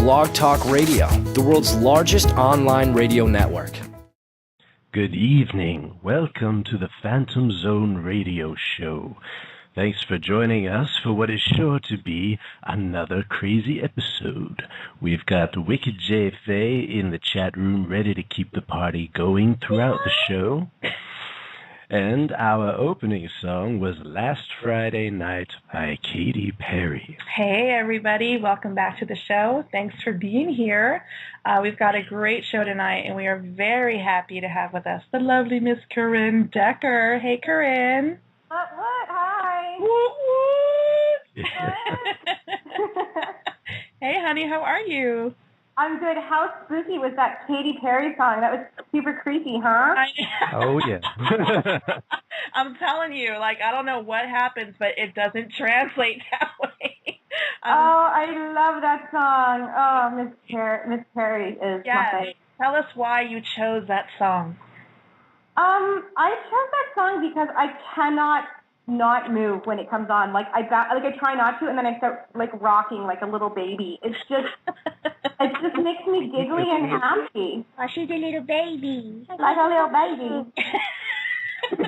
Blog Talk Radio, the world's largest online radio network. Good evening. Welcome to the Phantom Zone Radio Show. Thanks for joining us for what is sure to be another crazy episode. We've got Wicked J. Faye in the chat room ready to keep the party going throughout the show. And our opening song was Last Friday Night by Katy Perry. Hey, everybody. Welcome back to the show. Thanks for being here. We've got a great show tonight, and we are very happy to have with us the lovely Miss Corinne Dekker. Hey, Corinne. What? Hi. Woot, woot. Hey, honey. How are you? I'm good. How spooky was that Katy Perry song? That was super creepy, huh? Oh, yeah. I'm telling you, I don't know what happens, but it doesn't translate that way. I love that song. Oh, Miss Perry is my favorite. Tell us why you chose that song. I chose that song because I cannot not move when it comes on. I try not to, and then I start rocking like a little baby. It just makes me giggly and happy. Oh, she's a little baby. Like a little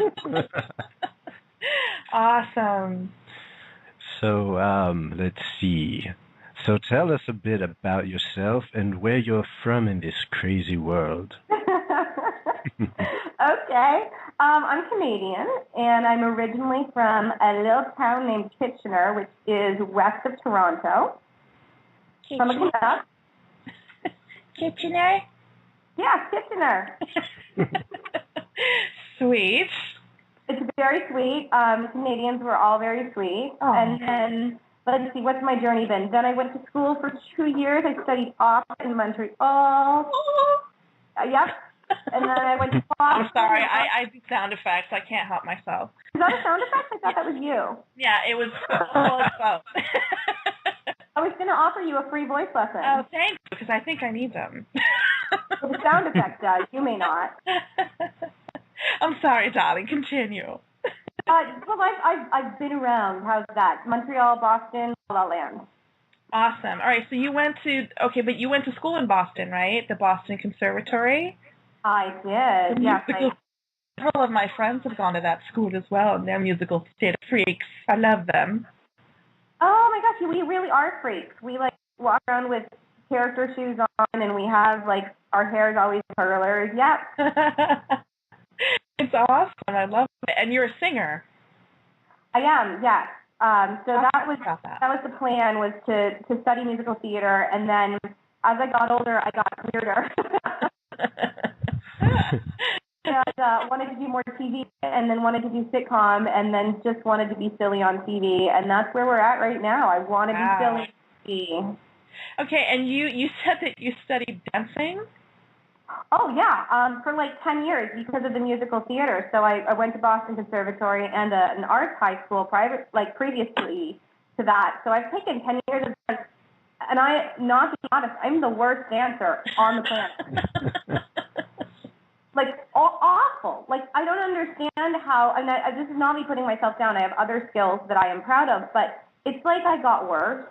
baby. Awesome. So, let's see. So tell us a bit about yourself and where you're from in this crazy world. Okay. I'm Canadian, and I'm originally from a little town named Kitchener, which is west of Toronto. From a Quebec. Kitchener? Yeah, Kitchener. Sweet. It's very sweet. The Canadians were all very sweet. Oh. And then, let's see, what's my journey been? Then I went to school for 2 years. I studied opera in Montreal. Yep. And then I went to Boston. I'm sorry, I do sound effects. I can't help myself. Is that a sound effect? I thought that was you. Yeah, it was full of both. I was going to offer you a free voice lesson. Oh, thank you, because I think I need them. Well, the sound effect does. You may not. I'm sorry, darling. Continue. Well, I've been around. How's that? Montreal, Boston, La La Land. Awesome. All right, so you went to school in Boston, right? The Boston Conservatory? I did, yes. Several of my friends have gone to that school as well, and they're musical theater freaks. I love them. Oh, my gosh, we really are freaks. We, walk around with character shoes on, and we have, our hair's always curlers. Yep. It's awesome. I love it. And you're a singer. I am, yes. So that was the plan, was to study musical theater, and then as I got older, I got weirder. And wanted to do more TV, and then wanted to do sitcom, and then just wanted to be silly on TV, and that's where we're at right now. I want to be silly on TV. Okay, and you said that you studied dancing? Oh, yeah, for 10 years because of the musical theater. So I went to Boston Conservatory and an arts high school previously to that. So I've taken 10 years of dance, and not to be honest, I'm the worst dancer on the planet. Awful. I don't understand how, and this is not me putting myself down. I have other skills that I am proud of, but it's like I got worse.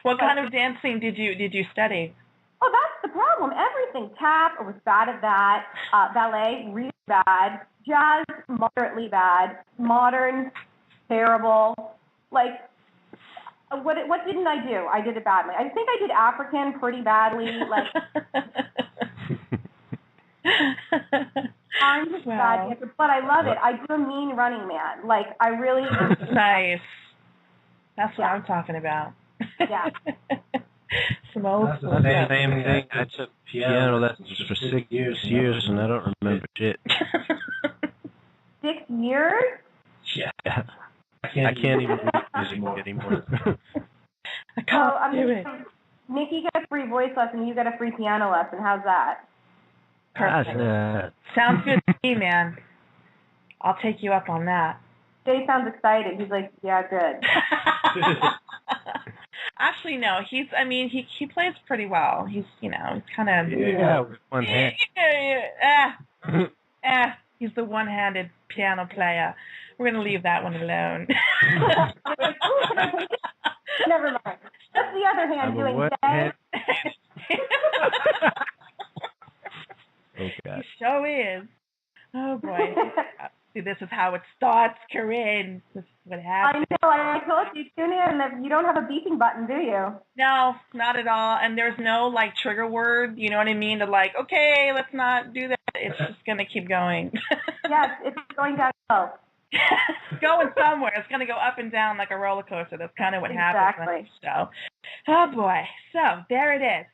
What kind of dancing did you study? Oh, that's the problem. Everything. Tap, I was bad at that. Ballet, really bad. Jazz, moderately bad. Modern, terrible. What didn't I do? I did it badly. I think I did African pretty badly. I'm just bad dancer, but I love it. I do a mean running man. I really... Nice. That's what I'm talking about. Yeah. Some old That's the same thing. I took piano lessons for 6 years, and I don't remember shit. 6 years? Yeah. I can't even read music anymore. I can't do it. Nikki got a free voice lesson, you got a free piano lesson. How's that? Perfect. Sounds good to me, man. I'll take you up on that. Jay sounds excited. He's like, yeah, good. Actually, no. He plays pretty well. He's kind of... Yeah, with one hand. He's the one-handed piano player. We're going to leave that one alone. Never mind. What's the other hand doing what today? hand? Oh, God. He sure is. Oh, boy. See, this is how it starts, Corinne. This is what happens. I know. I told you, tune in. You don't have a beeping button, do you? No, not at all. And there's no, like, trigger word, you know what I mean? To, like, okay, let's not do that. It's just going to keep going. Yes, it's going downhill. It's going somewhere. It's going to go up and down like a roller coaster. That's kind of what happens on this show. Oh, boy. So, there it is.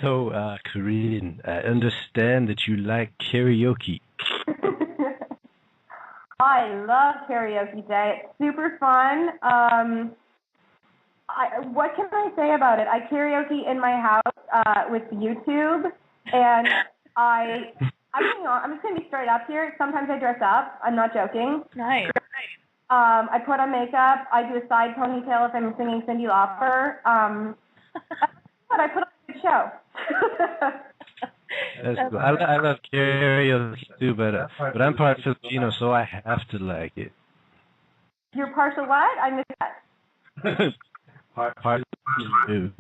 So, Corinne, I understand that you like karaoke. I love karaoke day. It's super fun. What can I say about it? I karaoke in my house with YouTube, and I'm just going to be straight up here. Sometimes I dress up. I'm not joking. Nice. I put on makeup. I do a side ponytail if I'm singing Cyndi Lauper. But I put on a good show. That's cool. I love karaoke too, but I'm part Filipino, so I have to like it. You're partial what? I missed that. part Filipino.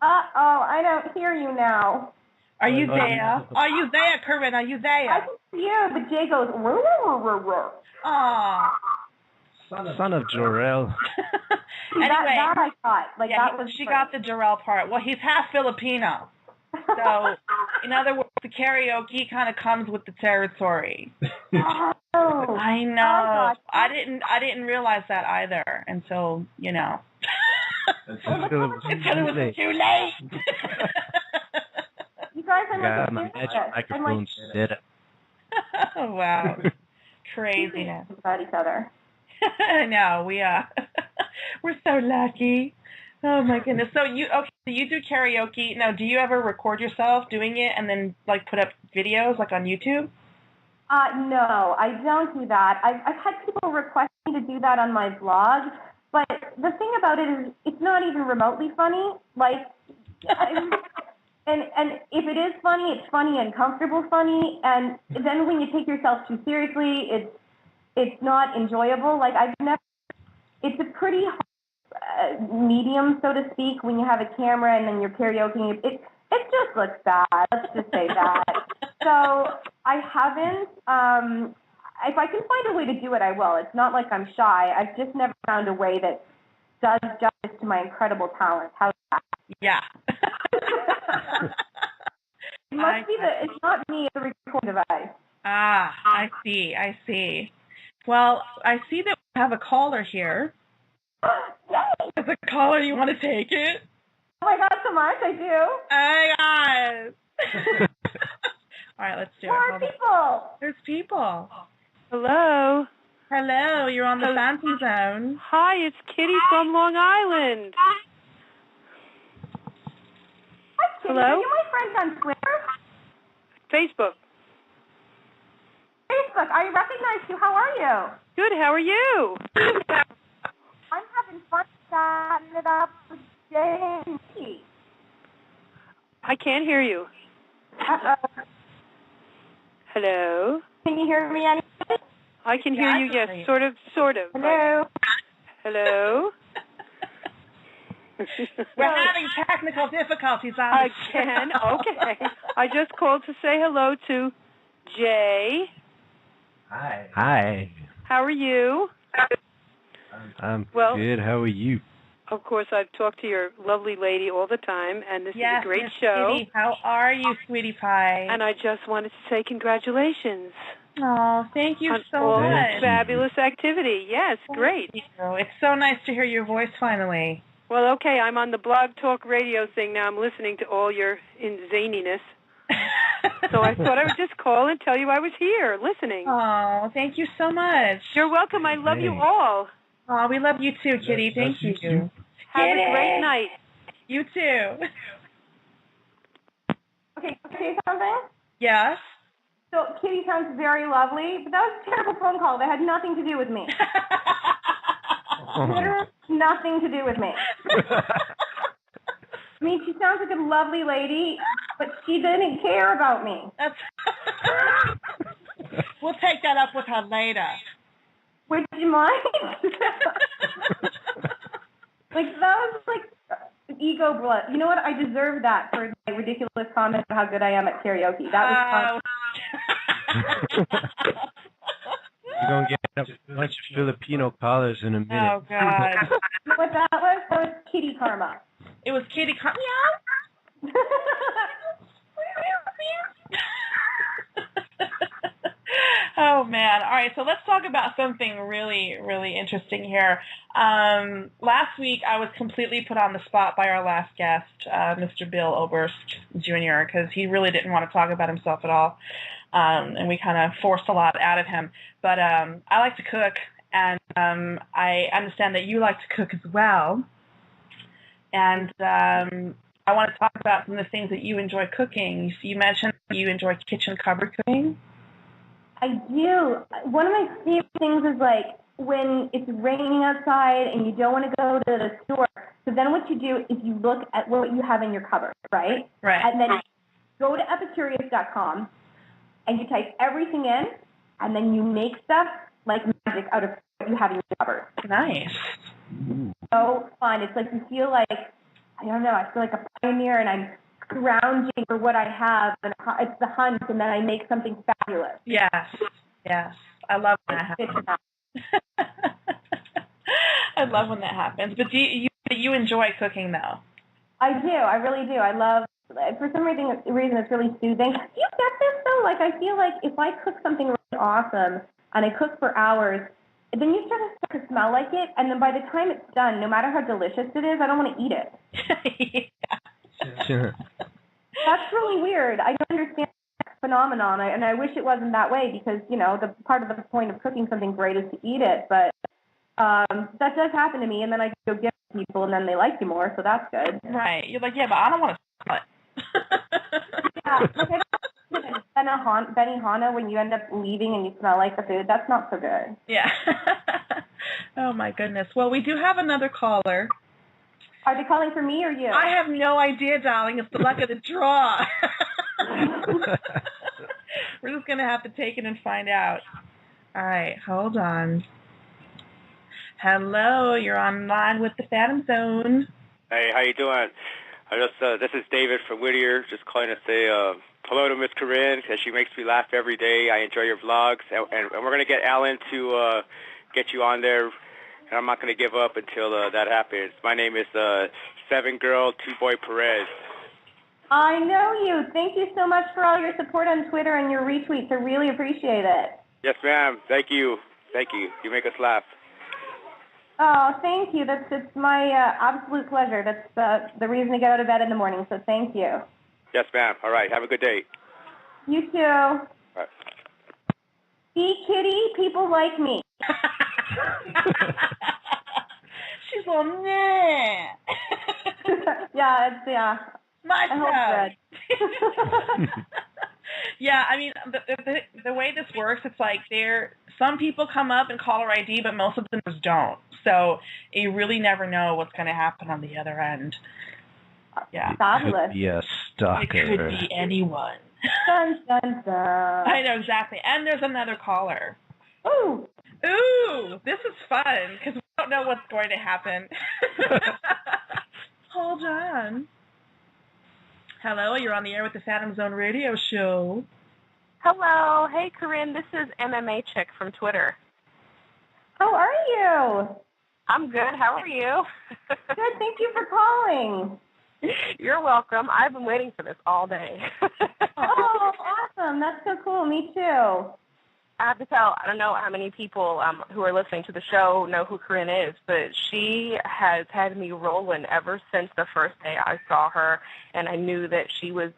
Uh-oh, I don't hear you now. Are you there? Are you there, Corinne? Are you there? I can see you. The J goes, rrr. Aww. Son of Jor-El. Anyway, that I got. Like, yeah, that was she got the Jor-El part. Well, he's half Filipino. So, in other words, the karaoke kind of comes with the territory. Oh, I know. I didn't realize that either until, you know. Until it was too late. You guys are got my magic microphone set up. Oh, wow. Craziness. About each other. I know. We're so lucky. Oh my goodness. So you do karaoke. Now, do you ever record yourself doing it and then like put up videos like on YouTube? No, I don't do that. I've had people request me to do that on my blog, but the thing about it is it's not even remotely funny. Like, and if it is funny, it's funny and comfortable funny, and then when you take yourself too seriously, it's not enjoyable. Like, it's a pretty medium, so to speak, when you have a camera and then you're karaokeing. It just looks bad. Let's just say that. So I haven't. If I can find a way to do it, I will. It's not like I'm shy. I've just never found a way that does justice to my incredible talent. How's that? Yeah. It's not me, it's a recording device. Ah, I see. Well, I see that we have a caller here. Yay! Is a caller, you want to take it? Oh my God, so much, I do. Oh my God. All right, let's do it. More people. There's people. Hello. Hello, you're on the Phantom Zone. Hi, it's Kitty from Long Island. Hi, Kitty. Hello? Are you my friend on Twitter? Facebook. Facebook. I recognize you. How are you? Good, how are you? I'm having fun chatting it up with Jennie. I can't hear you. Uh-oh. Hello? Can you hear me anyway? I can hear you, yes, sort of. Hello? Hello? We're having technical difficulties on Again? Okay. I just called to say hello to Jay. Hi. How are you? I'm good. How are you? Of course, I've talked to your lovely lady all the time, and this is a great Miss show. Kitty. How are you, sweetie pie? And I just wanted to say congratulations. Oh, thank you on so all much. this fabulous activity. Yes, great. Thank you. It's so nice to hear your voice finally. Well, okay, I'm on the Blog Talk Radio thing now. I'm listening to all your zaniness. So I thought I would just call and tell you I was here, listening. Oh, thank you so much. You're welcome. I love you all. Oh, we love you too, Kitty. Thank you. Have a great night. You too. Okay, can I say something? Yes? So Kitty sounds very lovely, but that was a terrible phone call. That had nothing to do with me. Literally nothing to do with me. I mean, she sounds like a lovely lady, but she didn't care about me. We'll take that up with her later. Would you mind? ego blood. You know what? I deserve that for my ridiculous comment about how good I am at karaoke. That was You're going to get a bunch of Filipino callers in a minute. Oh, God. You know what that was? That was kitty karma. It was kitty karma. Oh, man. All right, so let's talk about something really, really interesting here. Last week, I was completely put on the spot by our last guest, Mr. Bill Oberst Jr., because he really didn't want to talk about himself at all, and we kind of forced a lot out of him. But I like to cook, and I understand that you like to cook as well. And I want to talk about some of the things that you enjoy cooking. You mentioned you enjoy kitchen cupboard cooking. I do. One of my favorite things is like when it's raining outside and you don't want to go to the store. So then what you do is you look at what you have in your cupboard, right? Right. And then go to epicurious.com and you type everything in, and then you make stuff like magic out of what you have in your cupboard. Nice. So fun. It's like you feel like, I don't know, I feel like a pioneer, and I'm scrounging for what I have, and it's the hunt, and then I make something fabulous. Yes. I love when that happens. I love when that happens. But you enjoy cooking, though? I do. I really do. I love, for some reason it's really soothing. Do you get this, though? Like, I feel like if I cook something really awesome, and I cook for hours, then you start to smell like it, and then by the time it's done, no matter how delicious it is, I don't want to eat it. Yeah. Sure. That's really weird. I don't understand that phenomenon, and I wish it wasn't that way, because, you know, the part of the point of cooking something great is to eat it, but that does happen to me, and then I go give it to people, and then they like you more, so that's good. Right. You're like, yeah, but I don't want to smell it. Yeah. Benihana, when you end up leaving and you smell like the food, that's not so good. Yeah. Oh, my goodness. Well, we do have another caller. Are they calling for me or you? I have no idea, darling. It's the luck of the draw. We're just going to have to take it and find out. All right, hold on. Hello, you're online with the Phantom Zone. Hey, how you doing? This is David from Whittier, just calling to say hello to Miss Corinne, because she makes me laugh every day. I enjoy your vlogs, and we're going to get Alan to get you on there, and I'm not going to give up until that happens. My name is 7Girl 2Boy Perez. I know you. Thank you so much for all your support on Twitter and your retweets. I really appreciate it. Yes, ma'am. Thank you. Thank you. You make us laugh. Oh, thank you. It's my absolute pleasure. That's the reason to get out of bed in the morning, so thank you. Yes, ma'am. All right. Have a good day. You too. All right. See, Kitty, people like me. She's all, nah. Yeah. My I proud. Yeah, I mean, the way this works, it's like some people come up and caller ID, but most of them just don't. So you really never know what's going to happen on the other end. Yeah. Fabulous. Could be a stalker. It could be anyone. Dun, dun, dun. I know, exactly. And there's another caller. Ooh, this is fun, because we don't know what's going to happen. Hold on. Hello, you're on the air with the Phantom Zone radio show. Hello. Hey, Corinne. This is MMA Chick from Twitter. how are you? I'm good. How are you? Good, thank you for calling. You're welcome. I've been waiting for this all day. Oh, awesome. That's so cool. Me too. I have to tell, I don't know how many people who are listening to the show know who Corinne is, but she has had me rolling ever since the first day I saw her, and I knew that she was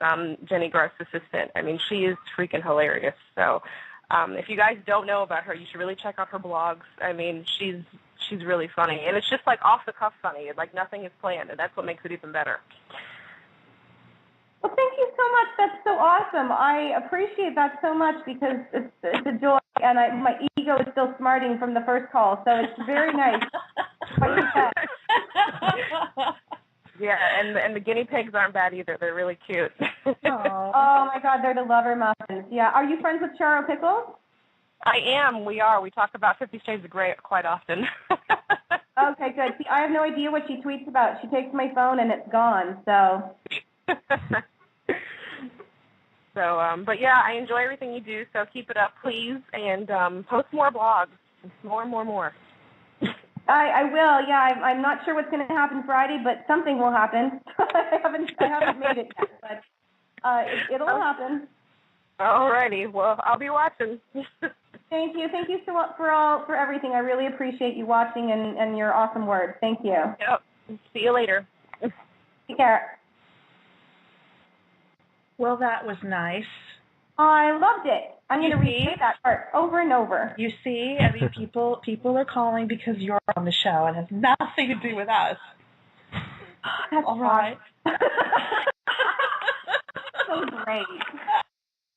Jennie Garth's assistant. I mean, she is freaking hilarious. So if you guys don't know about her, you should really check out her blogs. I mean, she's really funny, and it's just like off-the-cuff funny. Like nothing is planned, and that's what makes it even better. Well, thank you so much. That's so awesome. I appreciate that so much, because it's a joy, and my ego is still smarting from the first call, so it's very nice. What you said. Yeah, and the guinea pigs aren't bad either. They're really cute. Oh, my God, they're the lover muffins. Yeah. Are you friends with Charo Pickles? I am. We are. We talk about 50 Shades of Grey quite often. Okay, good. See, I have no idea what she tweets about. She takes my phone and it's gone, so. But yeah, I enjoy everything you do, so keep it up, please, and post more blogs. More. I will, yeah. I'm not sure what's going to happen Friday, but something will happen. I haven't made it yet, but it'll happen. Alrighty, well, I'll be watching. Thank you for everything. I really appreciate you watching and your awesome words. Thank you. Yep. See you later. Take care. Well, that was nice. I loved it. I'm going to repeat that part over and over. You see, I mean, people are calling because you're on the show. It has nothing to do with us. That's all right. So great.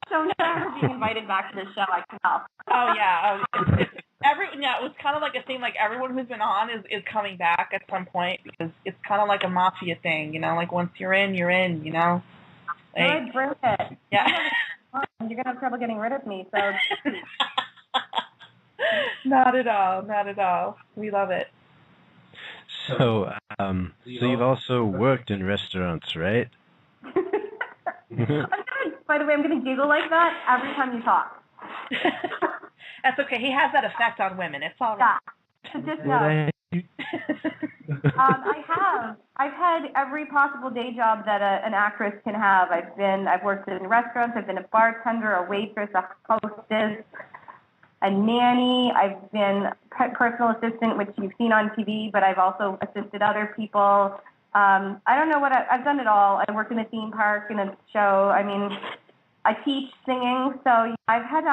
So never being invited back to the show, I can tell. Oh yeah. It was kind of like a thing. Like everyone who's been on is coming back at some point because it's kind of like a mafia thing, you know. Like once you're in, you know. Like, good, bring it. Yeah. You're gonna have trouble getting rid of me, so. Not at all. We love it. So you've also worked in restaurants, right? By the way, I'm gonna giggle like that every time you talk. That's okay. He has that effect on women. It's all right. Yeah. So just know. I've had every possible day job that an actress can have. I've worked in restaurants. I've been a bartender, a waitress, a hostess, a nanny. I've been personal assistant, which you've seen on TV, but I've also assisted other people. I don't know what I've done it all. I worked in a theme park, in a show. I mean, I teach singing, so I've had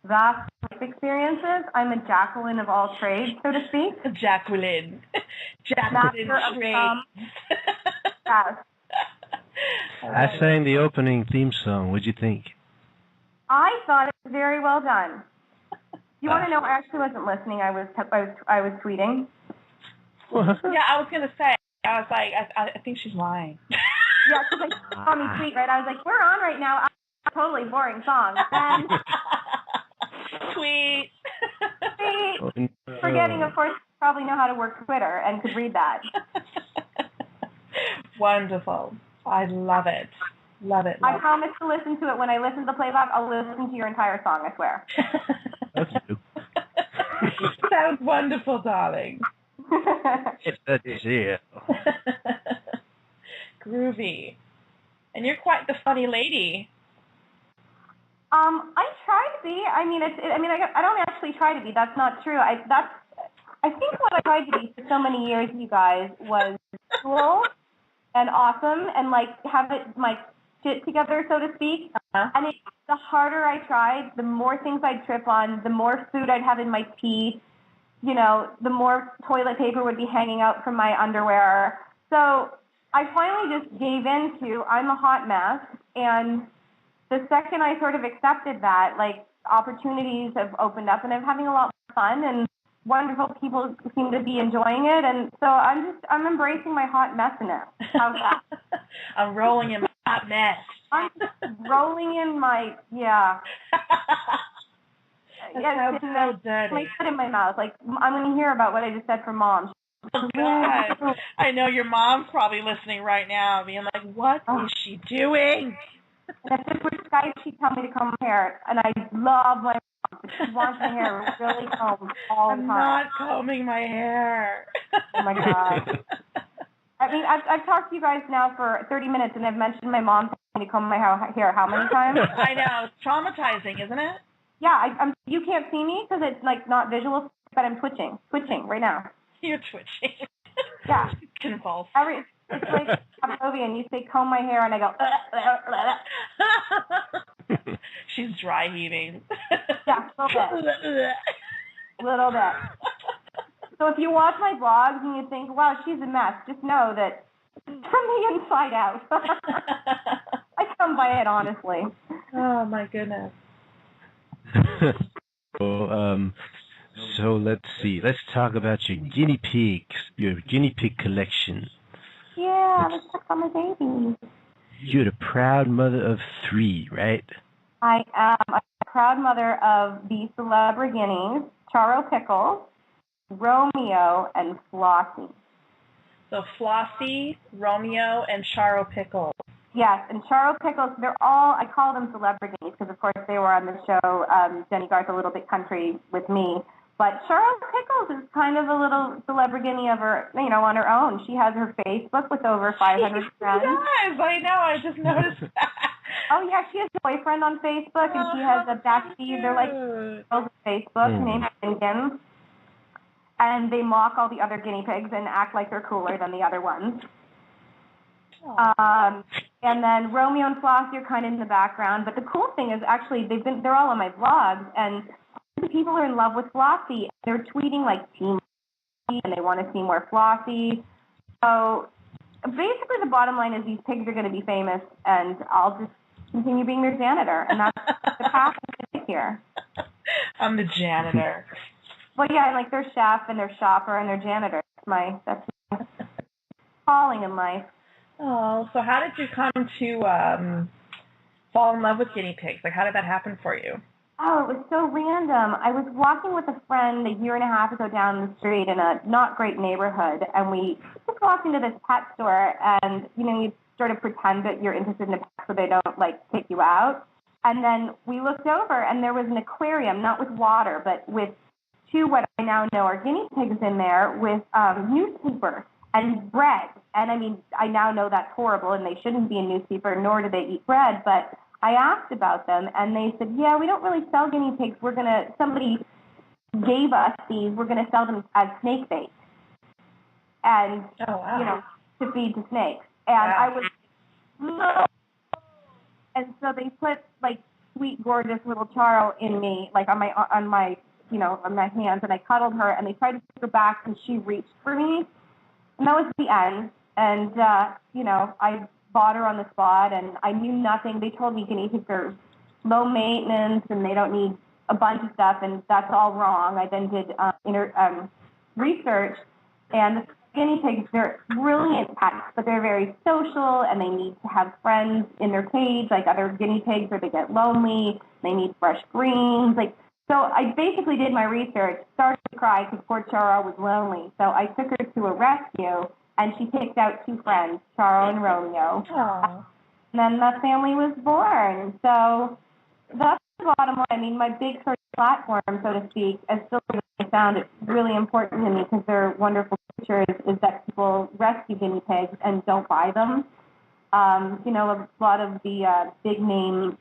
vast life experiences. I'm a Jacqueline of all trades, so to speak. Jacqueline Master of some. Yes. I sang the opening theme song. What'd you think? I thought it was very well done. You want to know? I actually wasn't listening. I was tweeting. Yeah, I was gonna say. I was like, I think she's lying. Yeah, because I saw me tweet, right? I was like, we're on right now. Totally boring song. And Tweet. Forgetting, of course, you probably know how to work Twitter and could read that. Wonderful. I love it. Love it. I promise to listen to it. When I listen to the playback, I'll listen to your entire song, I swear. Sounds wonderful, darling. It's a deal. Groovy. And you're quite the funny lady. I try to be. I mean, I don't actually try to be. That's not true. I think what I tried to be for so many years, you guys, was cool and awesome and like have it my shit together, so to speak. And the harder I tried, the more things I'd trip on, the more food I'd have in my teeth. You know, the more toilet paper would be hanging out from my underwear. So I finally just gave in to I'm a hot mess, and the second I sort of accepted that, like, opportunities have opened up, and I'm having a lot more fun, and wonderful people seem to be enjoying it, and so I'm embracing my hot messiness. How's that? I'm rolling in my hot mess. I'm rolling in my, yeah. That sounds so dirty. My foot in my mouth. Like, I'm going to hear about what I just said from Mom. Oh, God. I know your mom's probably listening right now, being like, what is she doing? And if this were Skype, she'd tell me to comb my hair. And I love my mom, but she wants my hair really combed all the time. I'm not combing my hair. Oh, my God. I mean, I've talked to you guys now for 30 minutes, and I've mentioned my mom telling me to comb my hair how many times? I know. It's traumatizing, isn't it? Yeah, you can't see me because it's, like, not visual, but I'm twitching right now. You're twitching. Yeah. Convulse. It's like Pavlovian. You say comb my hair, and I go, She's dry heaving. Yeah, a little bit. So if you watch my blogs and you think, wow, she's a mess, just know that from the inside out. I come by it honestly. Oh, my goodness. So let's see. Let's talk about your guinea pig collection. Yeah, let's talk about my baby. You're the proud mother of 3, right? I am a proud mother of the celebrity guineas, Charo Pickles, Romeo, and Flossie. So Flossie, Romeo, and Charo Pickles. Yes, and Charo Pickles, I call them celebrities because, of course, they were on the show Jennie Garth, A Little Bit Country with me. But Charo Pickles is kind of a little celebrity of her, on her own. She has her Facebook with over 500 friends. Yes, I know. I just noticed that. Oh, yeah, she has a boyfriend on Facebook, and she has a bestie. They're like girls on Facebook named Jenkins. And they mock all the other guinea pigs and act like they're cooler than the other ones. And then Romeo and Flossie are kind of in the background. But the cool thing is actually they're all on my vlogs, and people are in love with Flossie. They're tweeting like Team Flossie, and they want to see more Flossie. So basically the bottom line is these pigs are going to be famous, and I'll just continue being their janitor. And that's the path I'm here. I'm the janitor. Well, yeah, like their chef and their shopper and their janitor. That's my calling in life. Oh, so how did you come to fall in love with guinea pigs? Like, how did that happen for you? Oh, it was so random. I was walking with a friend a year and a half ago down the street in a not great neighborhood, and we just walked into this pet store, and, you sort of pretend that you're interested in a pet so they don't, kick you out. And then we looked over, and there was an aquarium, not with water, but with two what I now know are guinea pigs in there with newspaper and bread. And, I now know that's horrible, and they shouldn't be in newspaper, nor do they eat bread, but I asked about them, and they said, yeah, we don't really sell guinea pigs. Somebody gave us these. We're going to sell them as snake bait. And, to feed to snakes. And I was, no. And so they put, sweet, gorgeous little Charo in me, on my hands, and I cuddled her, and they tried to take her back, and she reached for me. And that was the end. And, I bought her on the spot, and I knew nothing. They told me guinea pigs are low maintenance, and they don't need a bunch of stuff, and that's all wrong. I then did research, and the guinea pigs, they're brilliant pets, but they're very social, and they need to have friends in their cage, like other guinea pigs, or they get lonely. They need fresh greens. So I basically did my research, started to cry because poor Charo was lonely. So I took her to a rescue, and she picked out two friends, Charo and Romeo. Aww. And then the family was born. So that's the bottom line. My big sort of platform, so to speak, as still as I found it really important to me because they're wonderful creatures, is that people rescue guinea pigs and don't buy them. A lot of the big name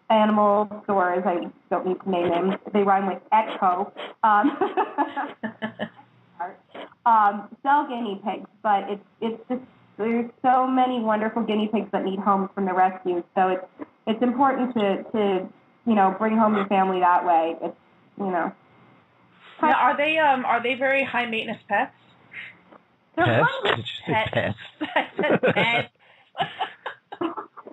animal stores, I don't need to name them, they rhyme with Echo, sell guinea pigs, but it's just, there's so many wonderful guinea pigs that need homes from the rescue, so it's important to bring home your family that way. It's, Now, are they very high maintenance pets? Pets? Did you say pets? I said pets.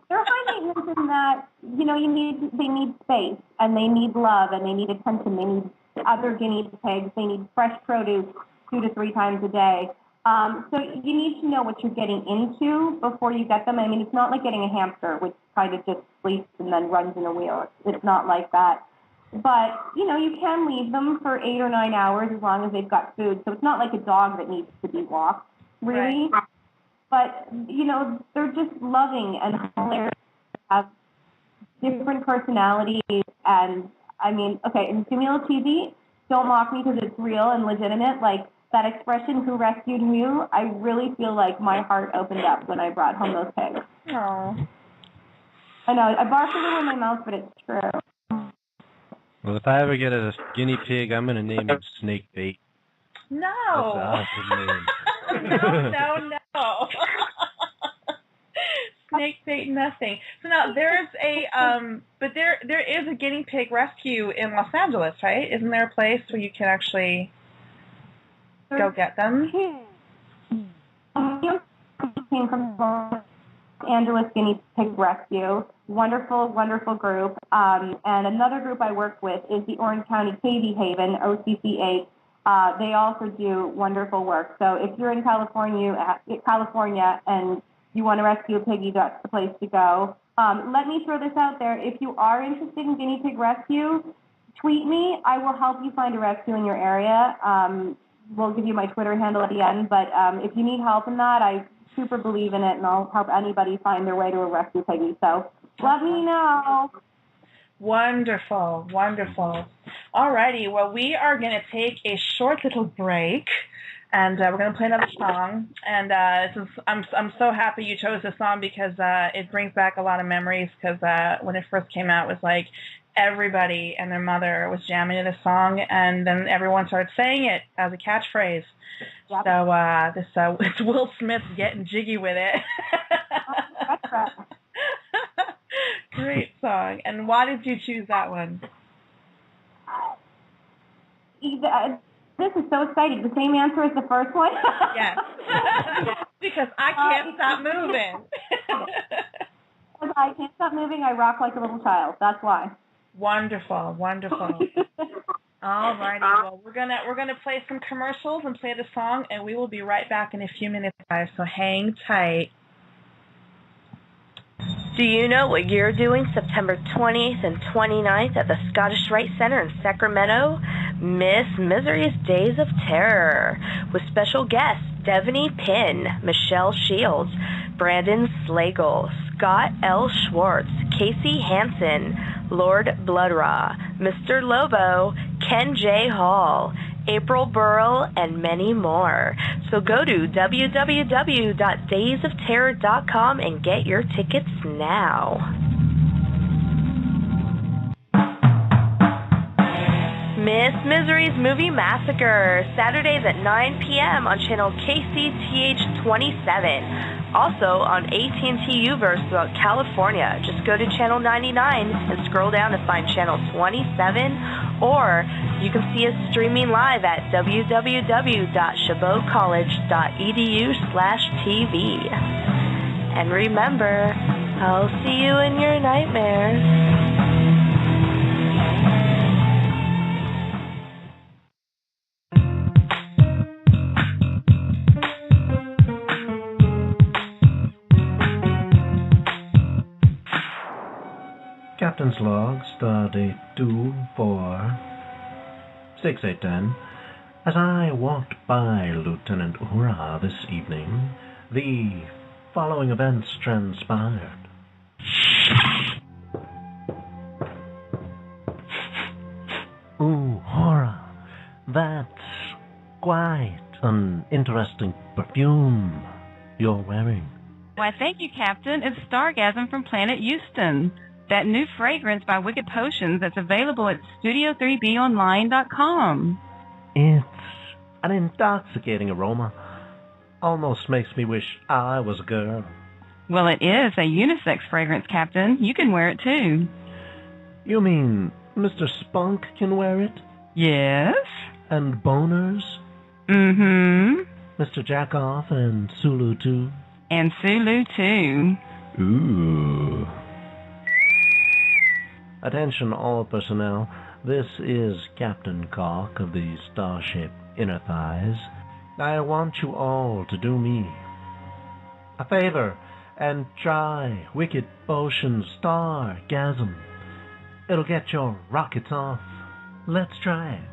They're high maintenance in that, they need space, and they need love, and they need attention. They need other guinea pigs. They need fresh produce 2 to 3 times a day. So you need to know what you're getting into before you get them. It's not like getting a hamster, which kind of just sleeps and then runs in a wheel. It's not like that. But, you can leave them for 8 or 9 hours as long as they've got food. So it's not like a dog that needs to be walked, really. Right. But, they're just loving and hilarious, have different personalities. And, in Jamil TV, don't mock me because it's real and legitimate. That expression, who rescued who, I really feel like my heart opened up when I brought home those pigs. Aww. I know, I barked a little in my mouth, but it's true. Well, if I ever get a guinea pig, I'm going to name it Snake Bait. No. That's an awesome name. No. Snake bait, nothing. So now there's but there is a guinea pig rescue in Los Angeles, right? Isn't there a place where you can actually go get them? Came from Los Angeles Guinea Pig Rescue. Wonderful, wonderful group. And another group I work with is the Orange County Cavy Haven, OCC8. They also do wonderful work. So if you're in California and you want to rescue a piggy, that's the place to go. Let me throw this out there. If you are interested in guinea pig rescue, tweet me. I will help you find a rescue in your area. will give you my Twitter handle at the end. But if you need help in that, I super believe in it, and I'll help anybody find their way to a rescue piggy. So let me know. Wonderful, wonderful. Alrighty, well, we are going to take a short little break, and we're going to play another song. And I'm so happy you chose this song because it brings back a lot of memories. Because when it first came out, it was like everybody and their mother was jamming to this song, and then everyone started saying it as a catchphrase. Yep. So it's Will Smith getting jiggy with it. That's right. Great song. And why did you choose that one? This is so exciting. The same answer as the first one? Yes. Because I can't stop moving. Because I can't stop moving, I rock like a little child. That's why. Wonderful, wonderful. All righty. Well, we're gonna play some commercials and play the song, and we will be right back in a few minutes, guys. So hang tight. Do you know what you're doing September 20th and 29th at the Scottish Rite Center in Sacramento? Miss Misery's Days of Terror, with special guests Devaney Pinn, Michelle Shields, Brandon Slagle, Scott L. Schwartz, Casey Hansen, Lord Bloodraw, Mr. Lobo, Ken J. Hall, April Burrell, and many more. So go to www.daysofterror.com and get your tickets now. Miss Misery's Movie Massacre, Saturdays at 9 p.m. on channel KCTH 27. Also on AT&T Uverse throughout California. Just go to channel 99 and scroll down to find channel 27, or you can see us streaming live at www.chabotcollege.edu/TV. And remember, I'll see you in your nightmares. Captain's log, stardate 246810. As I walked by Lieutenant Uhura this evening, the following events transpired. Uhura, that's quite an interesting perfume you're wearing. Why, thank you, Captain. It's Stargasm from Planet Houston. That new fragrance by Wicked Potions that's available at Studio3BOnline.com. It's an intoxicating aroma. Almost makes me wish I was a girl. Well, it is a unisex fragrance, Captain. You can wear it, too. You mean Mr. Spunk can wear it? Yes. And boners? Mm-hmm. Mr. Jackoff and Sulu, too? And Sulu, too. Ooh. Attention all personnel, this is Captain Cock of the starship Inner Thighs. I want you all to do me a favor and try Wicked Potion Stargasm. It'll get your rockets off. Let's try it.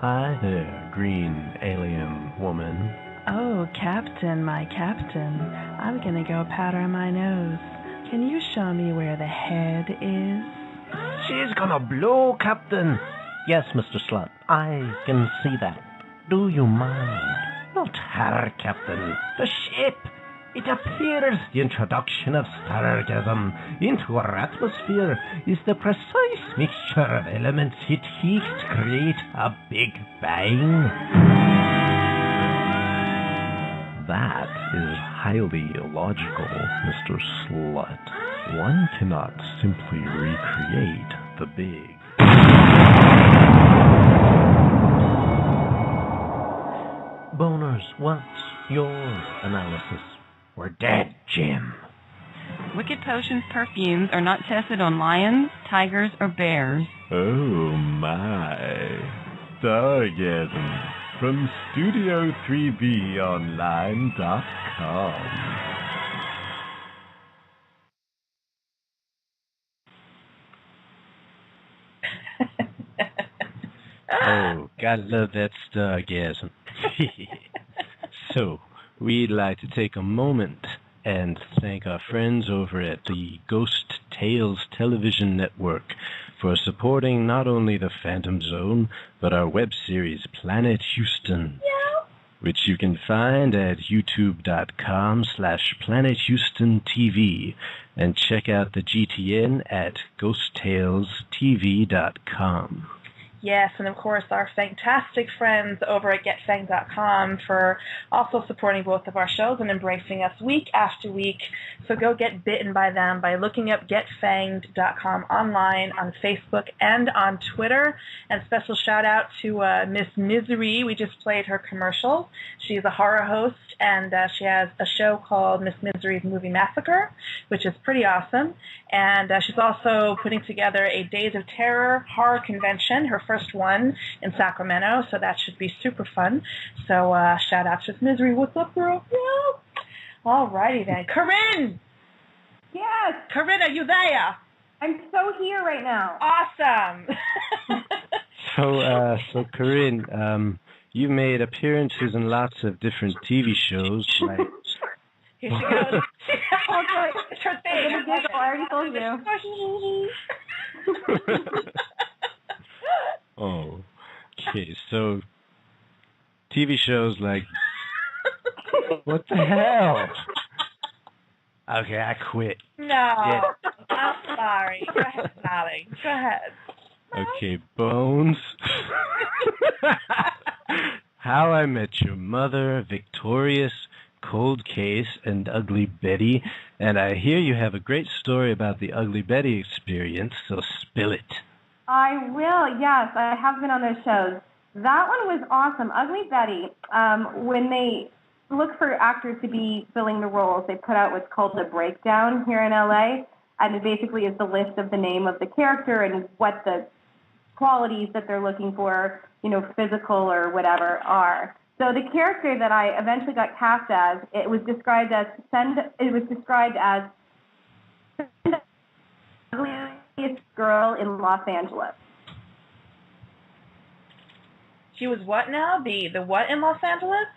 Hi there, green alien woman. Oh, Captain, my Captain. I'm gonna go powder my nose. Can you show me where the head is? She's gonna blow, Captain. Yes, Mr. Slut, I can see that. Do you mind? Not her, Captain. The ship. It appears the introduction of stargasm into our atmosphere is the precise mixture of elements it takes to create a Big Bang. That is highly illogical, Mr. Slut. One cannot simply recreate the Big. Boners, what's your analysis? We're dead, Jim. Wicked Potions perfumes are not tested on lions, tigers, or bears. Oh my. Stargasm from Studio3BOnline.com. Oh, Gotta love that stargasm. So, we'd like to take a moment and thank our friends over at the Ghost Tales Television Network for supporting not only the Phantom Zone, but our web series Planet Houston, which you can find at youtube.com/PlanetHoustonTV and check out the GTN at ghosttalestv.com. Yes, and of course our fantastic friends over at GetFanged.com for also supporting both of our shows and embracing us week after week. So go get bitten by them by looking up GetFanged.com online on Facebook and on Twitter. And special shout out to Miss Misery. We just played her commercial. She's a horror host, and she has a show called Miss Misery's Movie Massacre, which is pretty awesome. And she's also putting together a Days of Terror horror convention, her first one in Sacramento, so that should be super fun. So shout out to Miss Misery. What's up, girl? Yeah. All righty then. Corinne! Yes! Corinne, are you there? I'm so here right now. Awesome! So Corinne, you made appearances in lots of different TV shows, like... Here she goes. Oh, sorry. It's her thing. I already told you. Oh, okay, so TV shows like... What the hell? Okay, I quit. No. Yeah. I'm sorry. Go ahead, darling. Go ahead. Okay, Bones. How I Met Your Mother, Victorious, Cold Case, and Ugly Betty. And I hear you have a great story about the Ugly Betty experience, so spill it. I will, yes. I have been on those shows. That one was awesome. Ugly Betty, when they look for actors to be filling the roles, they put out what's called the breakdown here in LA, and it basically is the list of the name of the character and what the qualities that they're looking for, physical or whatever, are. So the character that I eventually got cast as, it was described as the ugliest girl in Los Angeles. She was what now? The what in Los Angeles?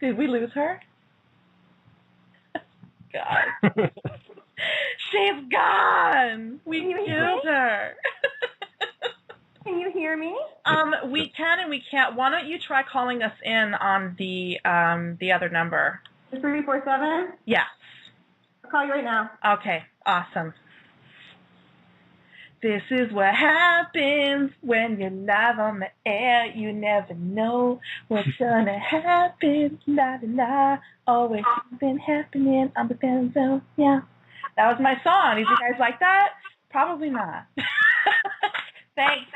Did we lose her? God. She's gone. We killed her. Can you hear me? We can and we can't. Why don't you try calling us in on the other number? The 347? Yes. I'll call you right now. Okay, awesome. This is what happens when you're live on the air. You never know what's gonna happen. La la la. Always something happening on the Phantom Zone. Yeah. That was my song. Did you guys like that? Probably not. Thanks.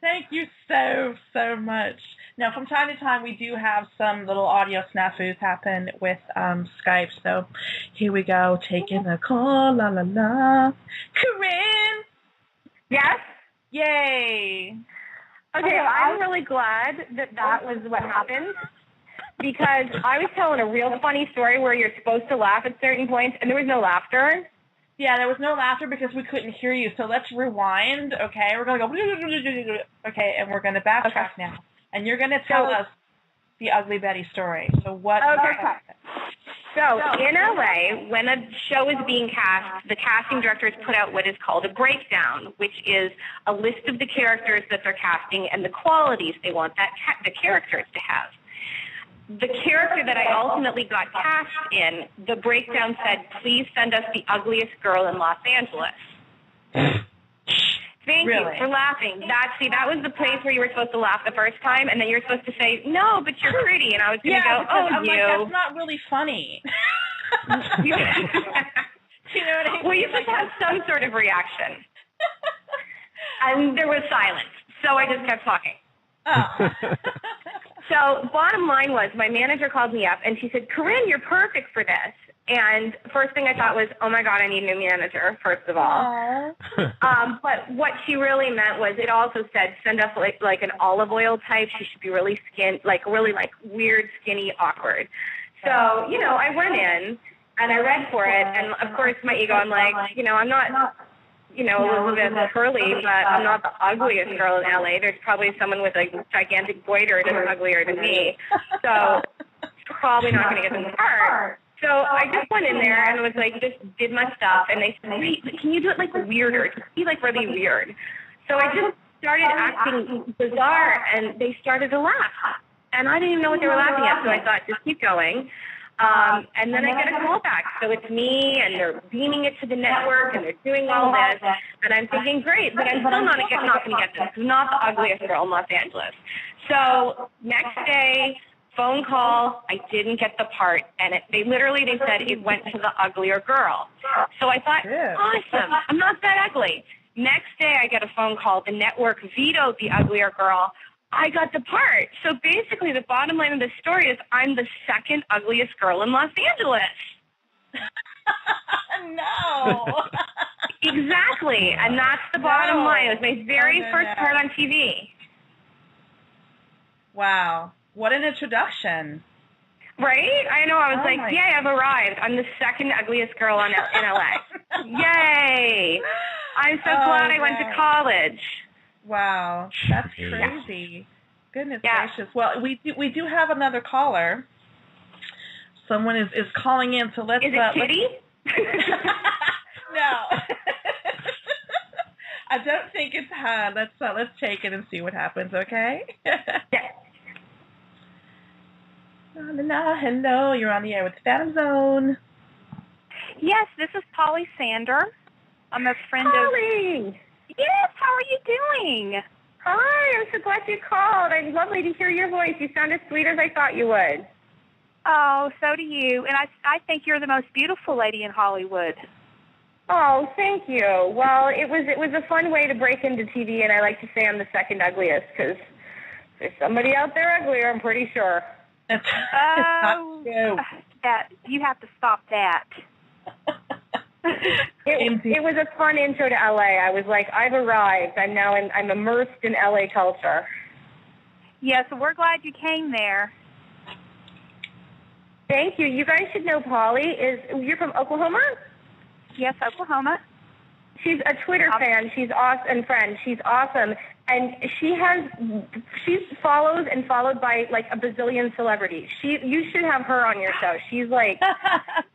Thank you so much. Now, from time to time, we do have some little audio snafus happen with Skype. So here we go, taking a call. La la la. Corinne. Yes. Yay. Okay, I'm really glad that was what happened, because I was telling a real funny story where you're supposed to laugh at certain points, and there was no laughter. Yeah, there was no laughter because we couldn't hear you. So let's rewind, okay? We're going to go, okay, and we're going to backtrack now. And you're going to tell us the Ugly Betty story. So what? Okay. So in LA, when a show is being cast, the casting directors put out what is called a breakdown, which is a list of the characters that they're casting and the qualities they want the characters to have. The character that I ultimately got cast in, the breakdown said, please send us the ugliest girl in Los Angeles. Thank you for laughing. That was the place where you were supposed to laugh the first time, and then you're supposed to say, no, but you're pretty. And I was going to go, oh, I'm like, that's not really funny. You know what I mean? Well, you like, just have some sort of reaction. And there was silence, so I just kept talking. Oh. So bottom line was, my manager called me up, and she said, Corinne, you're perfect for this. And first thing I thought was, oh, my God, I need a new manager, first of all. But what she really meant was, it also said, send us like an olive oil type. She should be really weird, skinny, awkward. So, I went in, And I read for it, and of course my ego, I'm like, I'm not, Elizabeth Hurley, but I'm not the ugliest girl in LA. There's probably someone with a gigantic goiter that's uglier than me. So probably not going to get the part. So I just went in there and was like, just did my stuff, and they said, wait, can you do it like weirder? Just be like really weird. So I just started acting bizarre, and they started to laugh. And I didn't even know what they were laughing at, so I thought, just keep going. And then I get a call back. So it's me, and they're beaming it to the network, and they're doing all this. And I'm thinking, great, but I'm still not going to get this. I'm not the ugliest girl in Los Angeles. So next day, phone call, I didn't get the part. And they said it went to the uglier girl. So I thought, awesome, I'm not that ugly. Next day, I get a phone call. The network vetoed the uglier girl. I got the part. So basically, the bottom line of the story is I'm the second ugliest girl in Los Angeles. No. Exactly. And that's the bottom line. It was my very first part on TV. Wow. What an introduction. Right? I know. I was like, yay, I've arrived. I'm the second ugliest girl in LA. Yay. I'm so glad I went to college. Wow, that's crazy. Goodness gracious. Well, we do have another caller. Someone is calling in, so let's... Is it Kitty? No. I don't think it's her. Let's take it and see what happens, okay? Yes. Hello, you're on the air with the Phantom Zone. Yes, this is Polly Sander. I'm a friend of... Polly! Yes, how are you doing? Hi, I'm so glad you called. It's lovely to hear your voice. You sound as sweet as I thought you would. Oh, so do you. And I think you're the most beautiful lady in Hollywood. Oh, thank you. Well, it was a fun way to break into TV, and I like to say I'm the second ugliest because there's somebody out there uglier, I'm pretty sure. Oh, that you have to stop that. It was a fun intro to LA. I was like, I've arrived. I'm immersed in LA culture. Yeah, so we're glad you came there. Thank you. You guys should know Polly. You're from Oklahoma? Yes, Oklahoma. She's a Twitter fan. She's awesome, and friend. She's awesome. And she follows and followed by like a bazillion celebrities. You should have her on your show. She's like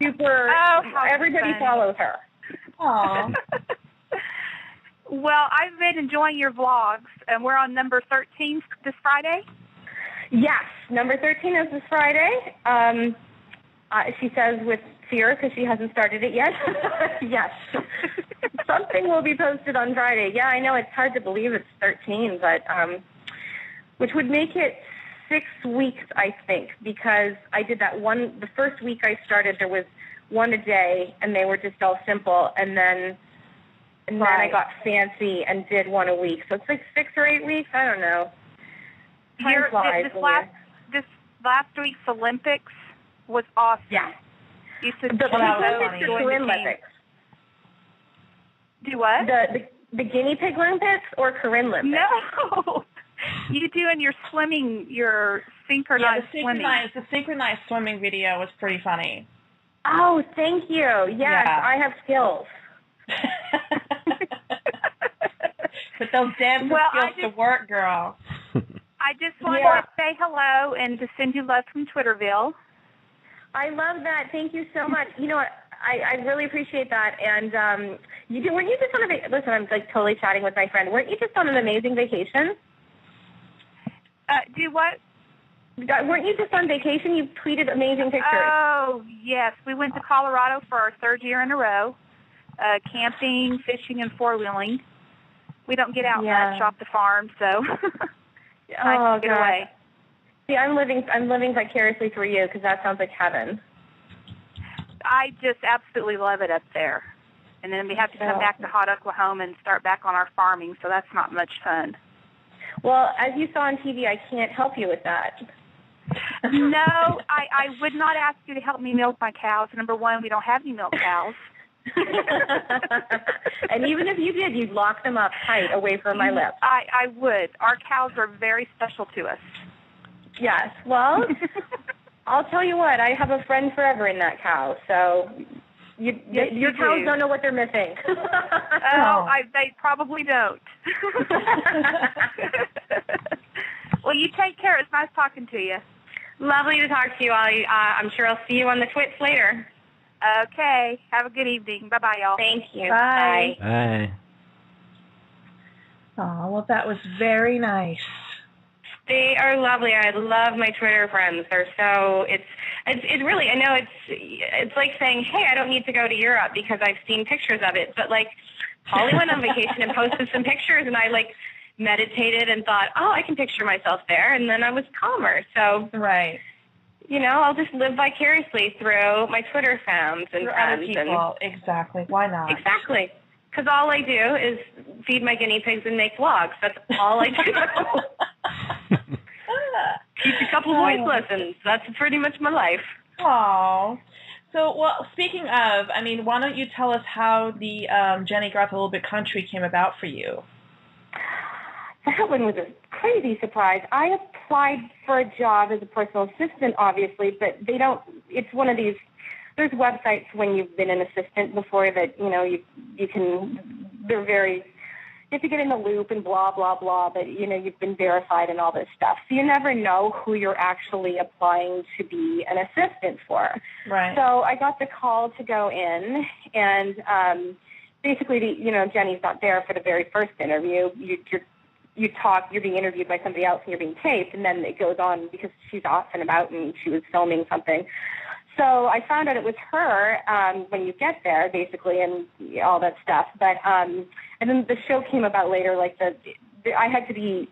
super. Everybody follows her. Aww. Well, I've been enjoying your vlogs, and we're on number 13 this Friday. Yes, number 13 is this Friday. She says with fear because she hasn't started it yet. Yes. Something will be posted on Friday. Yeah, I know it's hard to believe it's 13, but which would make it 6 weeks, I think, because I did that one. The first week I started, there was one a day, and they were just all simple, and then I got fancy and did one a week. So it's like 6 or 8 weeks. I don't know. Time flies. This last week's Olympics was awesome. Yeah. You should the Olympics or Corinne Olympics? Do what? The Guinea Pig Olympics or Corinne Olympics? No. You doing your swimming, your synchronized swimming. The synchronized swimming video was pretty funny. Oh, thank you. Yes, I have skills. Put those dancing skills to work, girl. I just wanted to say hello and to send you love from Twitterville. I love that. Thank you so much. You know what? I really appreciate that. And weren't you just on a listen, I'm like totally chatting with my friend. Weren't you just on an amazing vacation? Do what? Weren't you just on vacation? You tweeted amazing pictures. Oh, yes. We went to Colorado for our 3rd year in a row, camping, fishing, and four-wheeling. We don't get out much off the farm, so nice to get away. See, I'm living vicariously through you because that sounds like heaven. I just absolutely love it up there. And then we have to come back to hot Oklahoma and start back on our farming, so that's not much fun. Well, as you saw on TV, I can't help you with that. No, I would not ask you to help me milk my cows. Number one, we don't have any milk cows. And even if you did, you'd lock them up tight away from my lips. I would. Our cows are very special to us. Yes. Well, I'll tell you what, I have a friend forever in that cow, so your cows don't know what they're missing. They probably don't. Well, you take care. It's nice talking to you. Lovely to talk to you. I'm sure I'll see you on the Twits later. Okay. Have a good evening. Bye-bye, y'all. Thank you. Bye. Bye. Oh, well, that was very nice. They are lovely. I love my Twitter friends. They're so it's really, I know it's like saying, hey, I don't need to go to Europe because I've seen pictures of it. But like Holly went on vacation and posted some pictures, and I like meditated and thought, oh, I can picture myself there, and then I was calmer. So right. You know, I'll just live vicariously through my Twitter fans and friends. Other people. Exactly. Why not? Exactly. Because all I do is feed my guinea pigs and make vlogs. That's all I do. Teach a couple voice lessons. That's pretty much my life. Aww. So, well, speaking of, I mean, why don't you tell us how the Jennie Garth A Little Bit Country came about for you? That one was a crazy surprise. I applied for a job as a personal assistant, obviously, but they don't, it's one of these, there's websites when you've been an assistant before that, you know, you can, they're very, you have to get in the loop and blah, blah, blah, but, you know, you've been verified and all this stuff. So you never know who you're actually applying to be an assistant for. Right. So I got the call to go in, and basically, you know, Jennie's not there for the very first interview. You're being interviewed by somebody else and you're being taped, and then it goes on because she's off and about and she was filming something. So I found out it was her when you get there, basically, and all that stuff. But and then the show came about later. Like I had to be,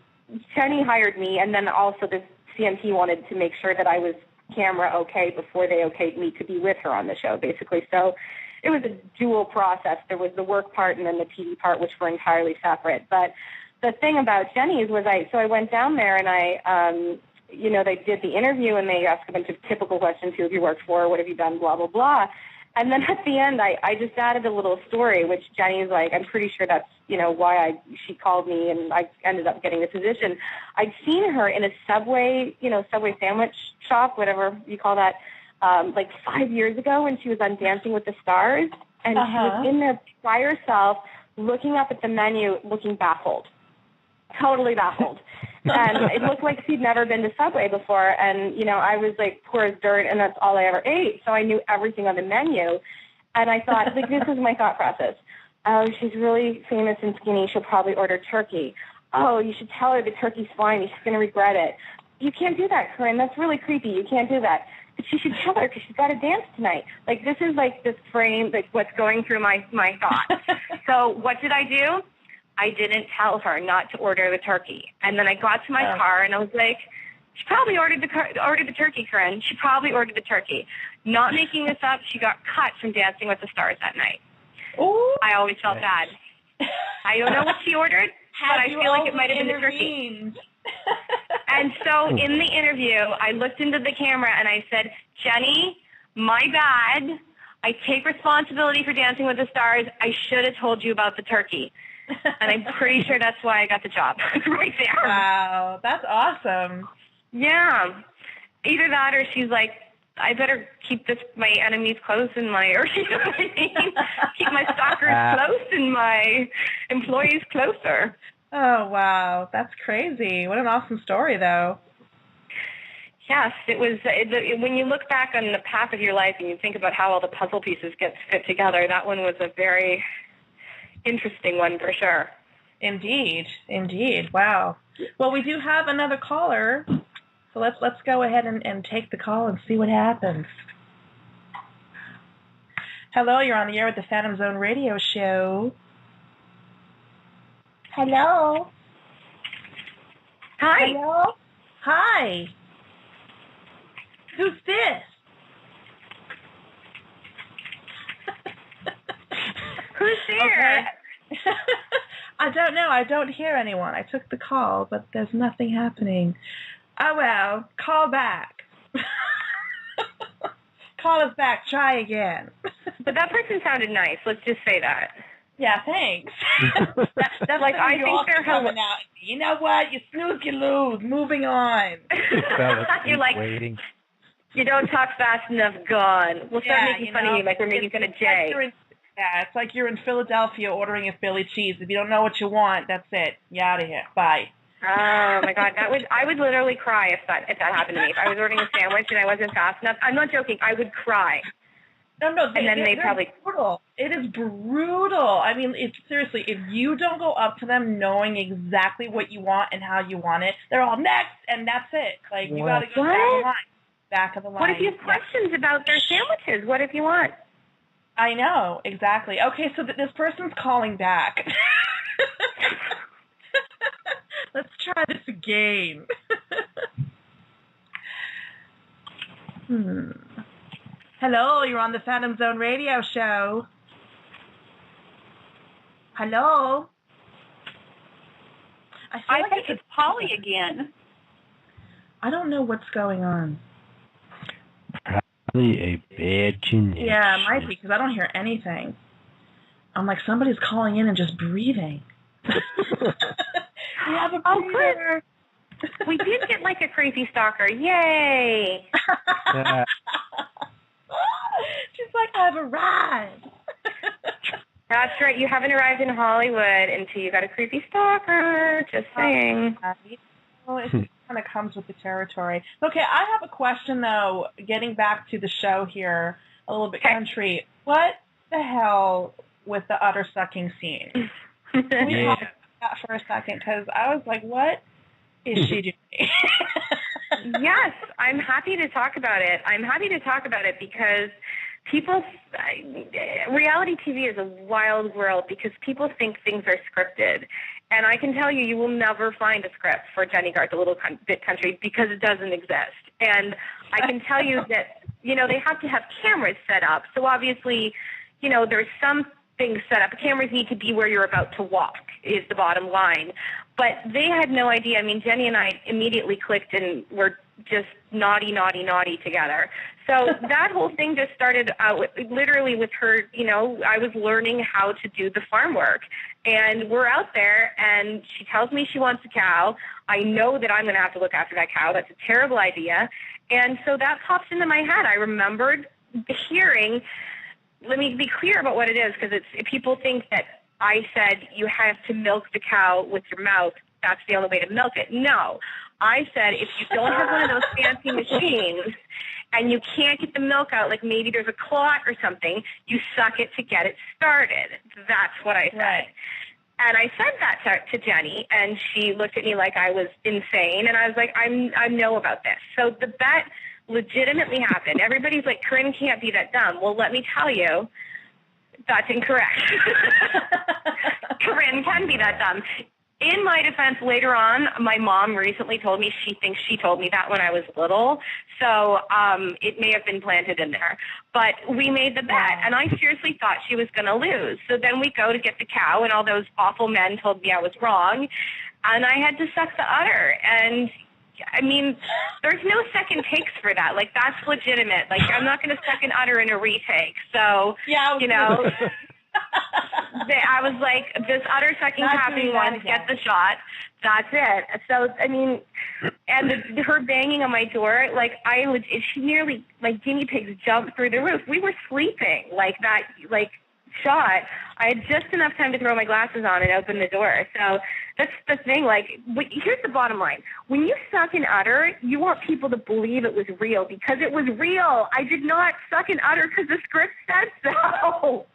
Jennie hired me, and then also the CMT wanted to make sure that I was camera okay before they okayed me to be with her on the show, basically. So it was a dual process. There was the work part and then the TV part, which were entirely separate. But the thing about Jennie's was I went down there and I, you know, they did the interview and they asked a bunch of typical questions. Who have you worked for? What have you done? Blah, blah, blah. And then at the end, I just added a little story, which Jennie's like, I'm pretty sure that's, you know, why she called me and I ended up getting the position. I'd seen her in a Subway, you know, Subway sandwich shop, whatever you call that, like 5 years ago when she was on Dancing with the Stars. And she was in there by herself looking up at the menu, looking baffled. Totally baffled. And it looked like she'd never been to Subway before. And, you know, I was like poor as dirt, and that's all I ever ate. So I knew everything on the menu. And I thought, like, this is my thought process. Oh, she's really famous and skinny. She'll probably order turkey. Oh, you should tell her the turkey's fine. She's going to regret it. You can't do that, Corinne. That's really creepy. You can't do that. But she should tell her because she's got to dance tonight. Like, this is like this frame, like what's going through my thoughts. So what did I do? I didn't tell her not to order the turkey. And then I got to my car, and I was like, she probably ordered the turkey, Corinne. She probably ordered the turkey. Not making this up, she got cut from Dancing with the Stars that night. Ooh. I always felt bad. I don't know what she ordered, but I feel like it might have been the turkey. And so in the interview, I looked into the camera, and I said, Jennie, my bad. I take responsibility for Dancing with the Stars. I should have told you about the turkey. And I'm pretty sure that's why I got the job right there. Wow, that's awesome. Yeah. Either that or she's like, I better keep my enemies close and or you know what I mean? Keep my stalkers close and my employees closer. Oh, wow. That's crazy. What an awesome story, though. Yes, it was. When you look back on the path of your life and you think about how all the puzzle pieces get fit together, that one was a very interesting one for sure. Indeed. Wow. Well, we do have another caller, so let's go ahead and take the call and see what happens. Hello, you're on the air with the Phantom Zone Radio Show. Hello. Hi. Hello. Hi. Who's this? Who's there? Okay. I don't know. I don't hear anyone. I took the call, but there's nothing happening. Oh, well, call back. Call us back. Try again. But that person sounded nice. Let's just say that. Yeah, thanks. That's like, I think they're coming out. You know what? You snooze, you lose. Moving on. You're like, waiting. You don't talk fast enough, gone. We'll start making fun of you like we're making fun of Jay. It's like you're in Philadelphia ordering a Philly cheese. If you don't know what you want, that's it. You're out of here. Bye. Oh my God, I would literally cry if that happened to me. If I was ordering a sandwich and I wasn't fast enough, I'm not joking. I would cry. No, and then they probably brutal. It is brutal. I mean, seriously, if you don't go up to them knowing exactly what you want and how you want it, they're all next, and that's it. Like you got to go back of the line. What if you have questions about their sandwiches? What if you want? I know exactly. Okay, so this person's calling back. Let's try this game. Hello, you're on the Phantom Zone radio show. Hello? I think it's Polly again. I don't know what's going on. Probably a bad connection. Yeah, it might be, because I don't hear anything. I'm like, somebody's calling in and just breathing. We have a breather. We did get like a crazy stalker. Yay! She's like, I've arrived. That's right. You haven't arrived in Hollywood until you got a creepy stalker. Just saying. Well, it kind of comes with the territory. Okay, I have a question, though, getting back to the show here, a little bit country. What the hell with the udder sucking scene? Can we talk about that for a second? Because I was like, what is she doing? Yes, I'm happy to talk about it. I'm happy to talk about it because reality TV is a wild world because people think things are scripted. And I can tell you, you will never find a script for Jennie Garth, A Little Bit Country, because it doesn't exist. And I can tell you that, they have to have cameras set up. So obviously, there's some things set up. Cameras need to be where you're about to walk is the bottom line. But they had no idea. I mean, Jennie and I immediately clicked and were just naughty together. So that whole thing just started out literally with her, I was learning how to do the farm work. And we're out there, and she tells me she wants a cow. I know that I'm going to have to look after that cow. That's a terrible idea. And so that pops into my head. I remembered hearing, let me be clear about what it is, because people think that I said you have to milk the cow with your mouth. That's the only way to milk it. No. I said if you don't have one of those fancy machines and you can't get the milk out, like maybe there's a clot or something, you suck it to get it started. That's what I said. Right. And I said that to Jennie, and she looked at me like I was insane, and I was like, I know about this. So the bet legitimately happened. Everybody's like, Corinne can't be that dumb. Well, let me tell you, that's incorrect. Corinne can be that dumb. In my defense, later on, my mom recently told me she thinks she told me that when I was little. So it may have been planted in there. But we made the bet, and I seriously thought she was going to lose. So then we go to get the cow, and all those awful men told me I was wrong, and I had to suck the udder. And, I mean, there's no second takes for that. Like, that's legitimate. Like, I'm not going to suck an udder in a retake. So, I was like, this udder sucking happening once, get the shot. That's it. So, I mean, and her banging on my door, like, she nearly, like, guinea pigs jumped through the roof. We were sleeping, like, that, like, shot. I had just enough time to throw my glasses on and open the door. So that's the thing. Like, here's the bottom line. When you suck an udder, you want people to believe it was real because it was real. I did not suck an udder because the script said so.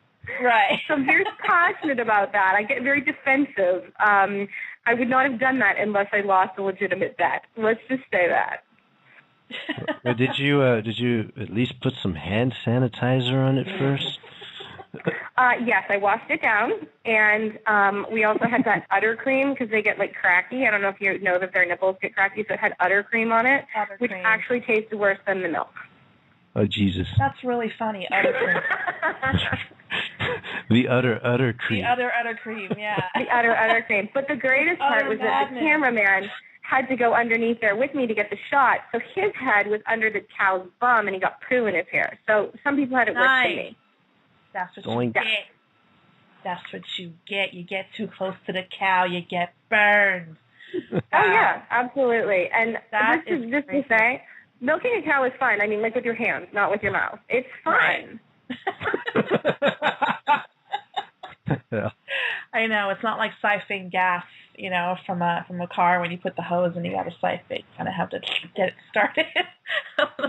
Right. So I'm very passionate about that. I get very defensive. I would not have done that unless I lost a legitimate bet. Let's just say that. But did you at least put some hand sanitizer on it first? Yes, I washed it down, and we also had that udder cream because they get like cracky. I don't know if you know that their nipples get cracky, so it had udder cream on it, which actually tasted worse than the milk. Oh, Jesus. That's really funny, udder cream. The udder cream. The udder cream, yeah. The udder cream. But the greatest part was that the cameraman had to go underneath there with me to get the shot, so his head was under the cow's bum, and he got poo in his hair. So some people had it worse than me. That's what you get. That's what you get. You get too close to the cow, you get burned. Oh, yeah, absolutely. And just to say, Milking a cow is fine. I mean, like with your hands, not with your mouth. It's fine. Yeah. I know, it's not like siphoning gas, from a car when you put the hose and you got to siphon. You kind of have to get it started.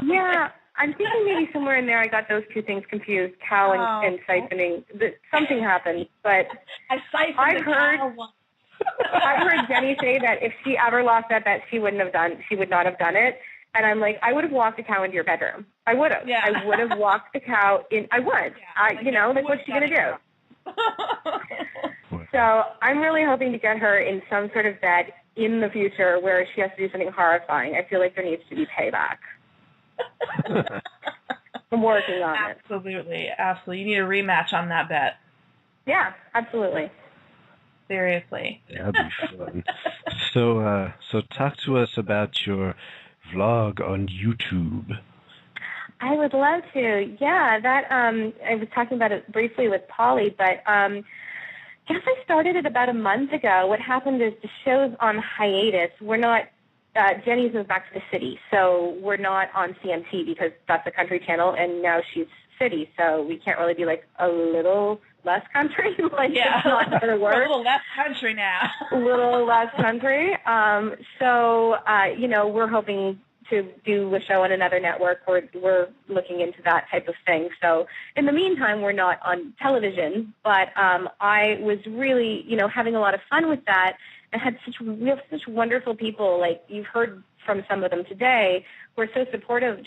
Yeah, I'm thinking maybe somewhere in there I got those two things confused, cow and siphoning. Something happened, but I siphoned cow once. I heard Jennie say that if she ever lost that bet, she would not have done it. And I'm like, I would have walked a cow into your bedroom. I would have. Yeah. I would have walked the cow in. I would. Yeah, what's she gonna do? So I'm really hoping to get her in some sort of bed in the future where she has to do something horrifying. I feel like there needs to be payback. I'm working on it. Absolutely. You need a rematch on that bet. Yeah, absolutely. Seriously. That'd be fun. So talk to us about your vlog on YouTube. I would love to. Yeah, that I was talking about it briefly with Polly, but I guess I started it about a month ago. What happened is the show's on hiatus. We're not Jennie's moved back to the city, so we're not on CMT because that's a country channel, and now she's city, so we can't really be like a little less country. Like, yeah, it's not going to work. A little less country now. A little less country. So we're hoping to do a show on another network. We're looking into that type of thing. So in the meantime, we're not on television, but I was really, having a lot of fun with that. We have such wonderful people, like you've heard from some of them today, who are so supportive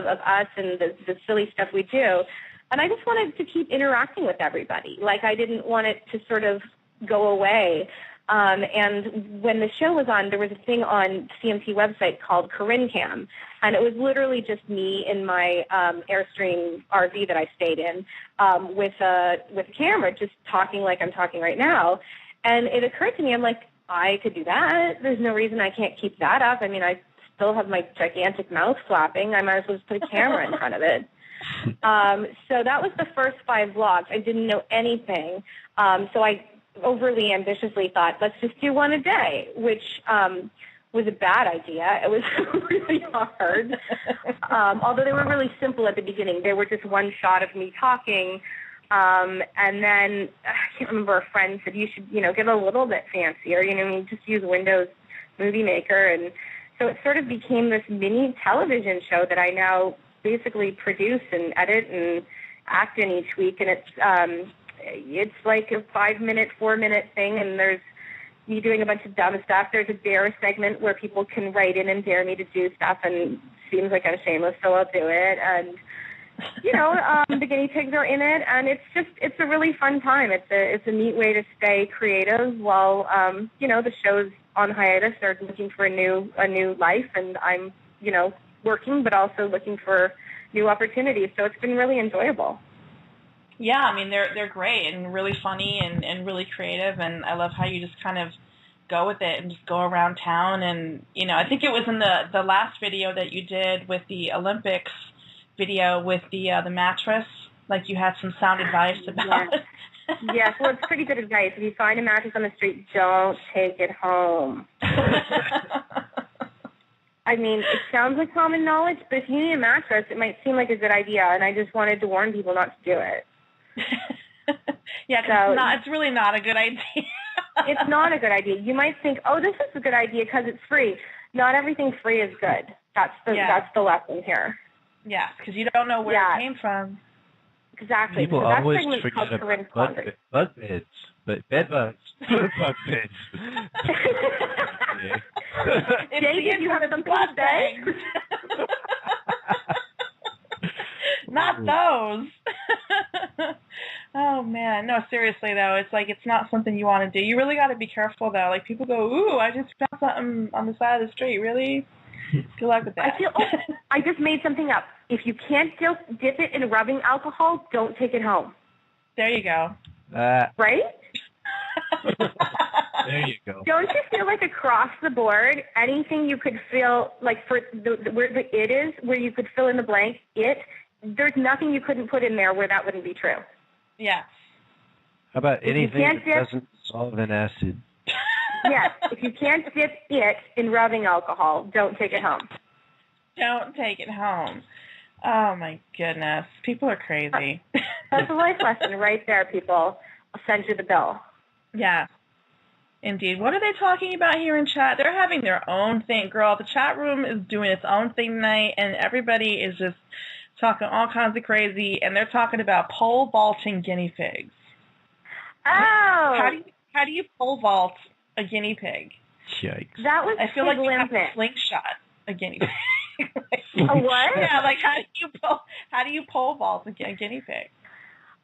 of us and the silly stuff we do. And I just wanted to keep interacting with everybody. Like, I didn't want it to sort of go away. And when the show was on, there was a thing on CMT website called Corinne Cam, and it was literally just me in my Airstream RV that I stayed in with a camera, just talking like I'm talking right now. And it occurred to me, I'm like, I could do that. There's no reason I can't keep that up. I mean, I still have my gigantic mouth flapping. I might as well just put a camera in front of it. So that was the first 5 vlogs. I didn't know anything. So I overly ambitiously thought, let's just do one a day, which was a bad idea. It was really hard. Although they were really simple at the beginning. They were just one shot of me talking. And then I can't remember, a friend said you should, get a little bit fancier, just use Windows Movie Maker. And so it sort of became this mini television show that I now basically produce and edit and act in each week. And it's like a 5-minute, 4-minute thing, and there's me doing a bunch of dumb stuff. There's a dare segment where people can write in and dare me to do stuff, and it seems like I'm shameless, so I'll do it. And the guinea pigs are in it, and it's a really fun time. It's a neat way to stay creative while the show's on hiatus. They're looking for a new life, and I'm working, but also looking for new opportunities. So it's been really enjoyable. Yeah, I mean, they're great and really funny and really creative, and I love how you just kind of go with it and just go around town. And I think it was in the last video that you did with the Olympics video with the mattress, like you had some sound advice about it. Yes, well, it's pretty good advice. If you find a mattress on the street, don't take it home. I mean, it sounds like common knowledge, but if you need a mattress, it might seem like a good idea, and I just wanted to warn people not to do it. Yeah, because it's really not a good idea. It's not a good idea. You might think, oh, this is a good idea because it's free. Not everything free is good. That's the lesson here. Yeah, because you don't know where it came from. Exactly. People so always forget about bug beds, but bed bugs, bug beds. David, you have something to say? Not those. Oh, man. No, seriously, though, it's like it's not something you want to do. You really got to be careful, though. Like, people go, ooh, I just found something on the side of the street. Really? Good luck with that. I just made something up. If you can't dip it in rubbing alcohol, don't take it home. There you go. Right? There you go. Don't you feel like across the board, anything you could feel like for where the it is, where you could fill in the blank, there's nothing you couldn't put in there where that wouldn't be true. Yeah. How about anything that doesn't dissolve in acid? Yes. If you can't dip it in rubbing alcohol, don't take it home. Don't take it home. Oh, my goodness. People are crazy. That's a life lesson right there, people. I'll send you the bill. Yeah. Indeed. What are they talking about here in chat? They're having their own thing. Girl, the chat room is doing its own thing tonight, and everybody is just talking all kinds of crazy, and they're talking about pole vaulting guinea pigs. Oh! How do you pole vault a guinea pig? Yikes. That was I feel like you have to Olympic. slingshot a guinea pig. A what? Yeah, like how do you pole vault a guinea pig?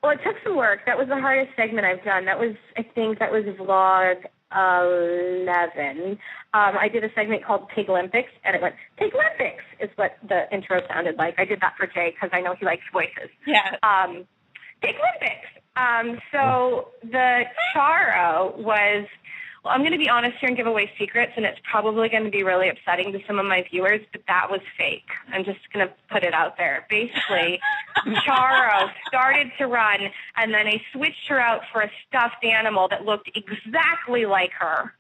Well, it took some work. That was the hardest segment I've done. I think that was vlog 11. I did a segment called Pig Olympics, and it went, Pig Olympics is what the intro sounded like. I did that for Jay because I know he likes voices. Yeah. Pig Olympics. So the charo was, well, I'm going to be honest here and give away secrets, and it's probably going to be really upsetting to some of my viewers, but that was fake. I'm just going to put it out there. Basically, Charo started to run, and then I switched her out for a stuffed animal that looked exactly like her.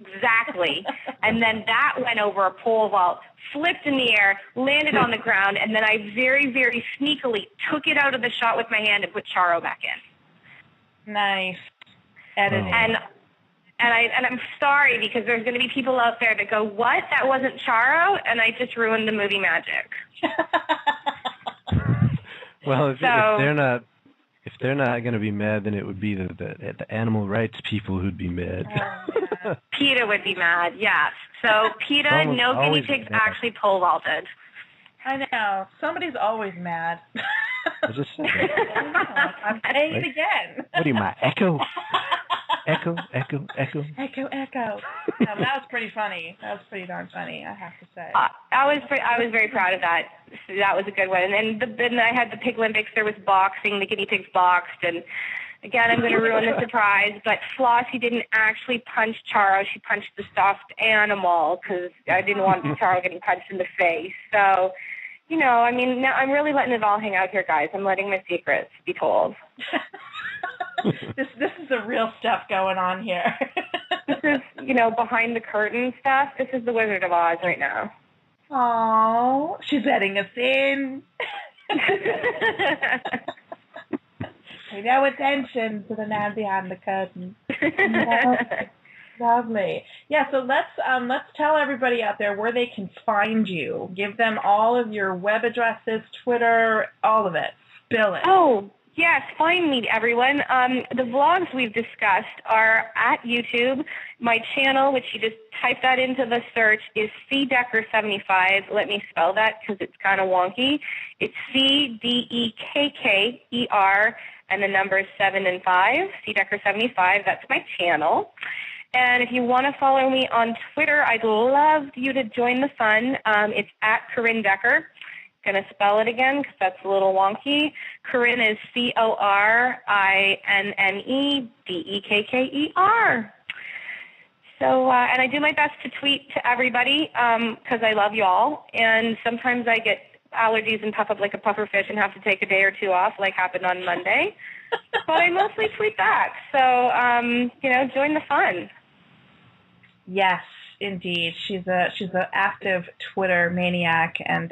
Exactly. And then that went over a pole vault, flipped in the air, landed on the ground, and then I very, very sneakily took it out of the shot with my hand and put Charo back in. Nice. Editing. And I'm sorry because there's going to be people out there that go, what? That wasn't Charo? And I just ruined the movie magic. Well, if they're not going to be mad, then it would be the animal rights people who'd be mad. Oh, PETA would be mad, yes. So PETA, no guinea pigs actually pole vaulted. I know. Somebody's always mad. I just said that. I'm saying it again. What are you, my echo? Echo. Echo. No, that was pretty funny. That was pretty darn funny, I have to say. I was very proud of that. That was a good one. And then I had the Pig Olympics. There was boxing. The guinea pigs boxed. And again, I'm going to ruin the surprise. But Flossie didn't actually punch Charo. She punched the stuffed animal because I didn't want Charo getting punched in the face. So, you know, I mean, now I'm really letting it all hang out here, guys. I'm letting my secrets be told. This is the real stuff going on here. This is, you know, behind the curtain stuff. This is the Wizard of Oz right now. Oh, she's letting us in. Pay no attention to the man behind the curtain. Lovely. Yeah, so let's tell everybody out there where they can find you. Give them all of your web addresses, Twitter, all of it. Spill it. Oh, yes, find me, everyone. The vlogs we've discussed are at YouTube. My channel, which you just type that into the search, is Dekker75. Let me spell that because it's kind of wonky. It's Cdekker and the numbers 7 and 5. Dekker75. That's my channel. And if you want to follow me on Twitter, I'd love you to join the fun. It's at Corinne Dekker. Going to spell it again because that's a little wonky. Corinne is CORINNEDEKKER. So, and I do my best to tweet to everybody because I love y'all. And sometimes I get allergies and puff up like a pufferfish and have to take a day or two off, like happened on Monday. But I mostly tweet back. So, you know, join the fun. Yes, indeed. She's an active Twitter maniac, and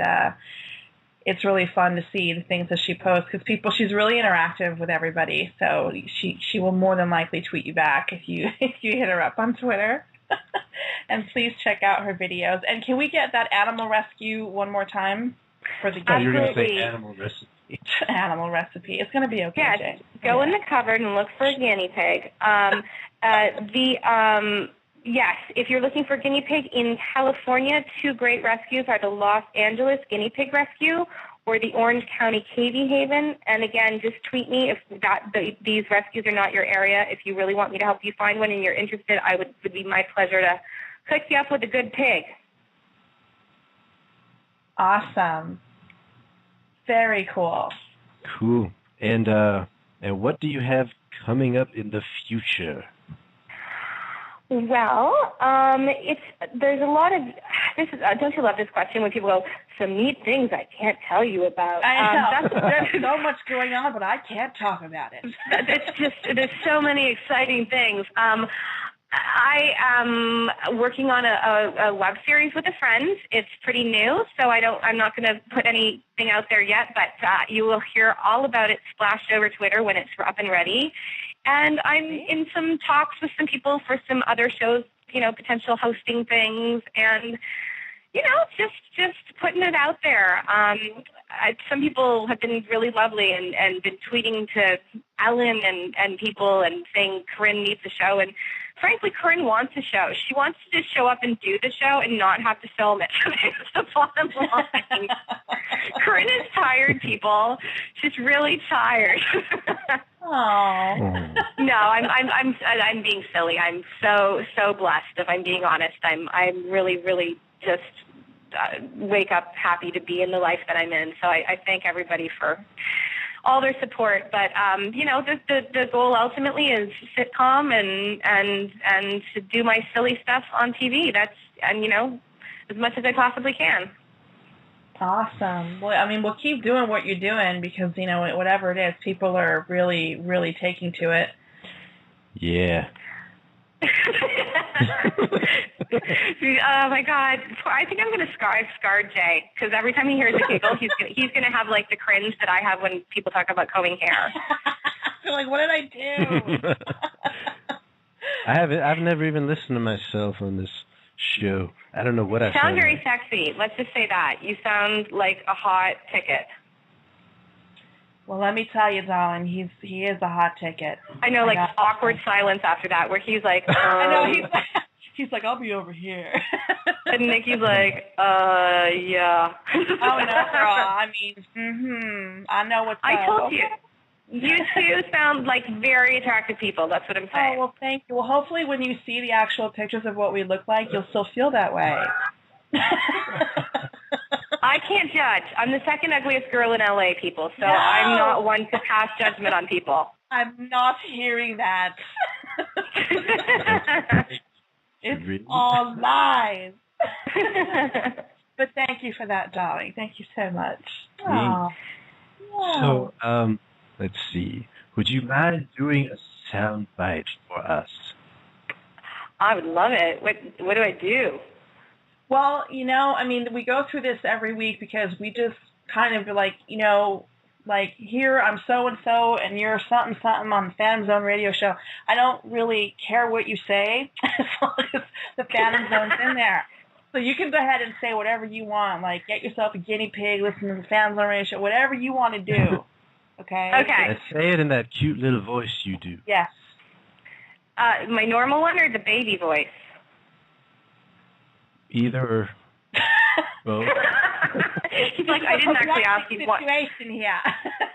it's really fun to see the things that she posts because she's really interactive with everybody. So she will more than likely tweet you back if you hit her up on Twitter. And please check out her videos. And can we get that animal rescue one more time for the? Oh, you're going to say animal recipe. Animal recipe. It's going to be okay. Yeah, Jay. Go in the cupboard and look for a guinea pig. Yes, if you're looking for guinea pig in California, 2 great rescues are the Los Angeles Guinea Pig Rescue or the Orange County Cavey Haven. And again, just tweet me if these rescues are not your area. If you really want me to help you find one and you're interested, it would be my pleasure to hook you up with a good pig. Awesome. Very cool. Cool. And what do you have coming up in the future? Well, there's a lot of don't you love this question when people go, some neat things I can't tell you about. I know. There's so much going on, but I can't talk about it. There's so many exciting things. I am working on a web series with a friend. It's pretty new, so I'm not going to put anything out there yet, but you will hear all about it splashed over Twitter when it's up and ready. And I'm in some talks with some people for some other shows, potential hosting things, and just putting it out there. Some people have been really lovely and been tweeting to Ellen and people and saying Corinne needs a show. And frankly, Corinne wants a show. She wants to just show up and do the show and not have to film it. It's the bottom line. Corinne is tired, people. She's really tired. Aww. No, I'm being silly. I'm so blessed. If I'm being honest, I'm really, really just wake up happy to be in the life that I'm in. So I thank everybody for all their support. But the goal ultimately is sitcom and to do my silly stuff on TV. As much as I possibly can. Awesome. Well, we'll keep doing what you're doing because, whatever it is, people are really, really taking to it. Yeah. Oh my God! I think I'm gonna scar Jay because every time he hears a giggle, he's gonna have like the cringe that I have when people talk about combing hair. You're like, what did I do? I've never even listened to myself on this show. I don't know what I sound very sexy. Let's just say that you sound like a hot ticket. Well, let me tell you, darling, he is a hot ticket. I know, awkward silence after that, where he's like, I know, he's like, I'll be over here. And Nikki's like, yeah. Oh, no, girl, I know what's up. I told you. You two sound like very attractive people. That's what I'm saying. Oh, well, thank you. Well, hopefully when you see the actual pictures of what we look like, you'll still feel that way. I can't judge. I'm the second ugliest girl in LA, people, so I'm not one to pass judgment on people. I'm not hearing that. It's all lies. But thank you for that, darling. Thank you so much. Oh. So, let's see. Would you mind doing a sound bite for us? I would love it. What do I do? Well, we go through this every week because we just kind of here I'm so-and-so and you're something on the Phantom Zone radio show. I don't really care what you say as long as the Phantom Zone's in there. So you can go ahead and say whatever you want, like get yourself a guinea pig, listen to the Phantom Zone radio show, whatever you want to do. Okay? Okay. Say it in that cute little voice you do. Yes. My normal one or the baby voice? Either or both. He's like, I didn't actually ask you what. Situation here.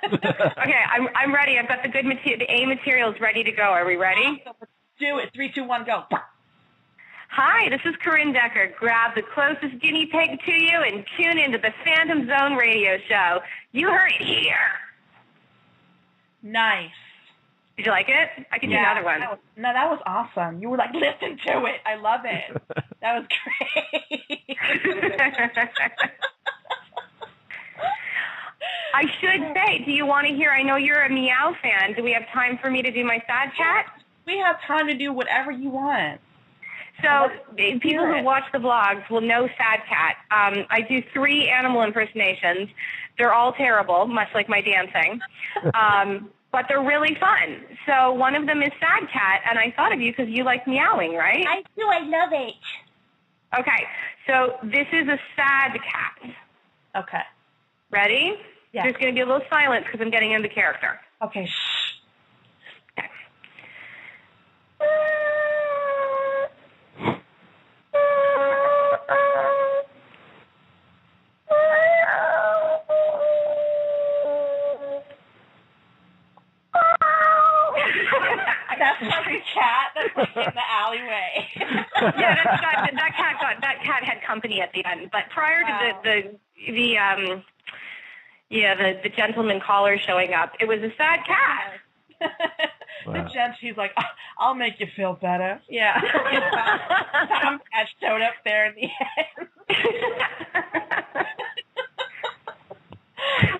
Okay, I'm ready. I've got the A materials ready to go. Are we ready? Do it. 3, 2, 1, go. Hi, this is Corinne Dekker. Grab the closest guinea pig to you and tune into the Phantom Zone radio show. You heard it here. Nice. Did you like it? I could do another one. That was awesome. You were like, listen to it. I love it. That was great. I should say, do you want to hear, I know you're a meow fan. Do we have time for me to do my sad cat? We have time to do whatever you want. So people who watch the blogs will know sad cat. I do 3 animal impersonations. They're all terrible, much like my dancing. But they're really fun. So one of them is sad cat, and I thought of you because you like meowing, right? I do. I love it. Okay. So this is a sad cat. Okay. Ready? Yeah. There's going to be a little silence because I'm getting into character. Okay. Shh. Okay. That's like a cat that's like in the alleyway. Yeah, that cat had company at the end. But prior to the gentleman caller showing up, it was a sad cat. The gent, he's like, I'll make you feel better. Yeah. Tom Cat showed up there in the end.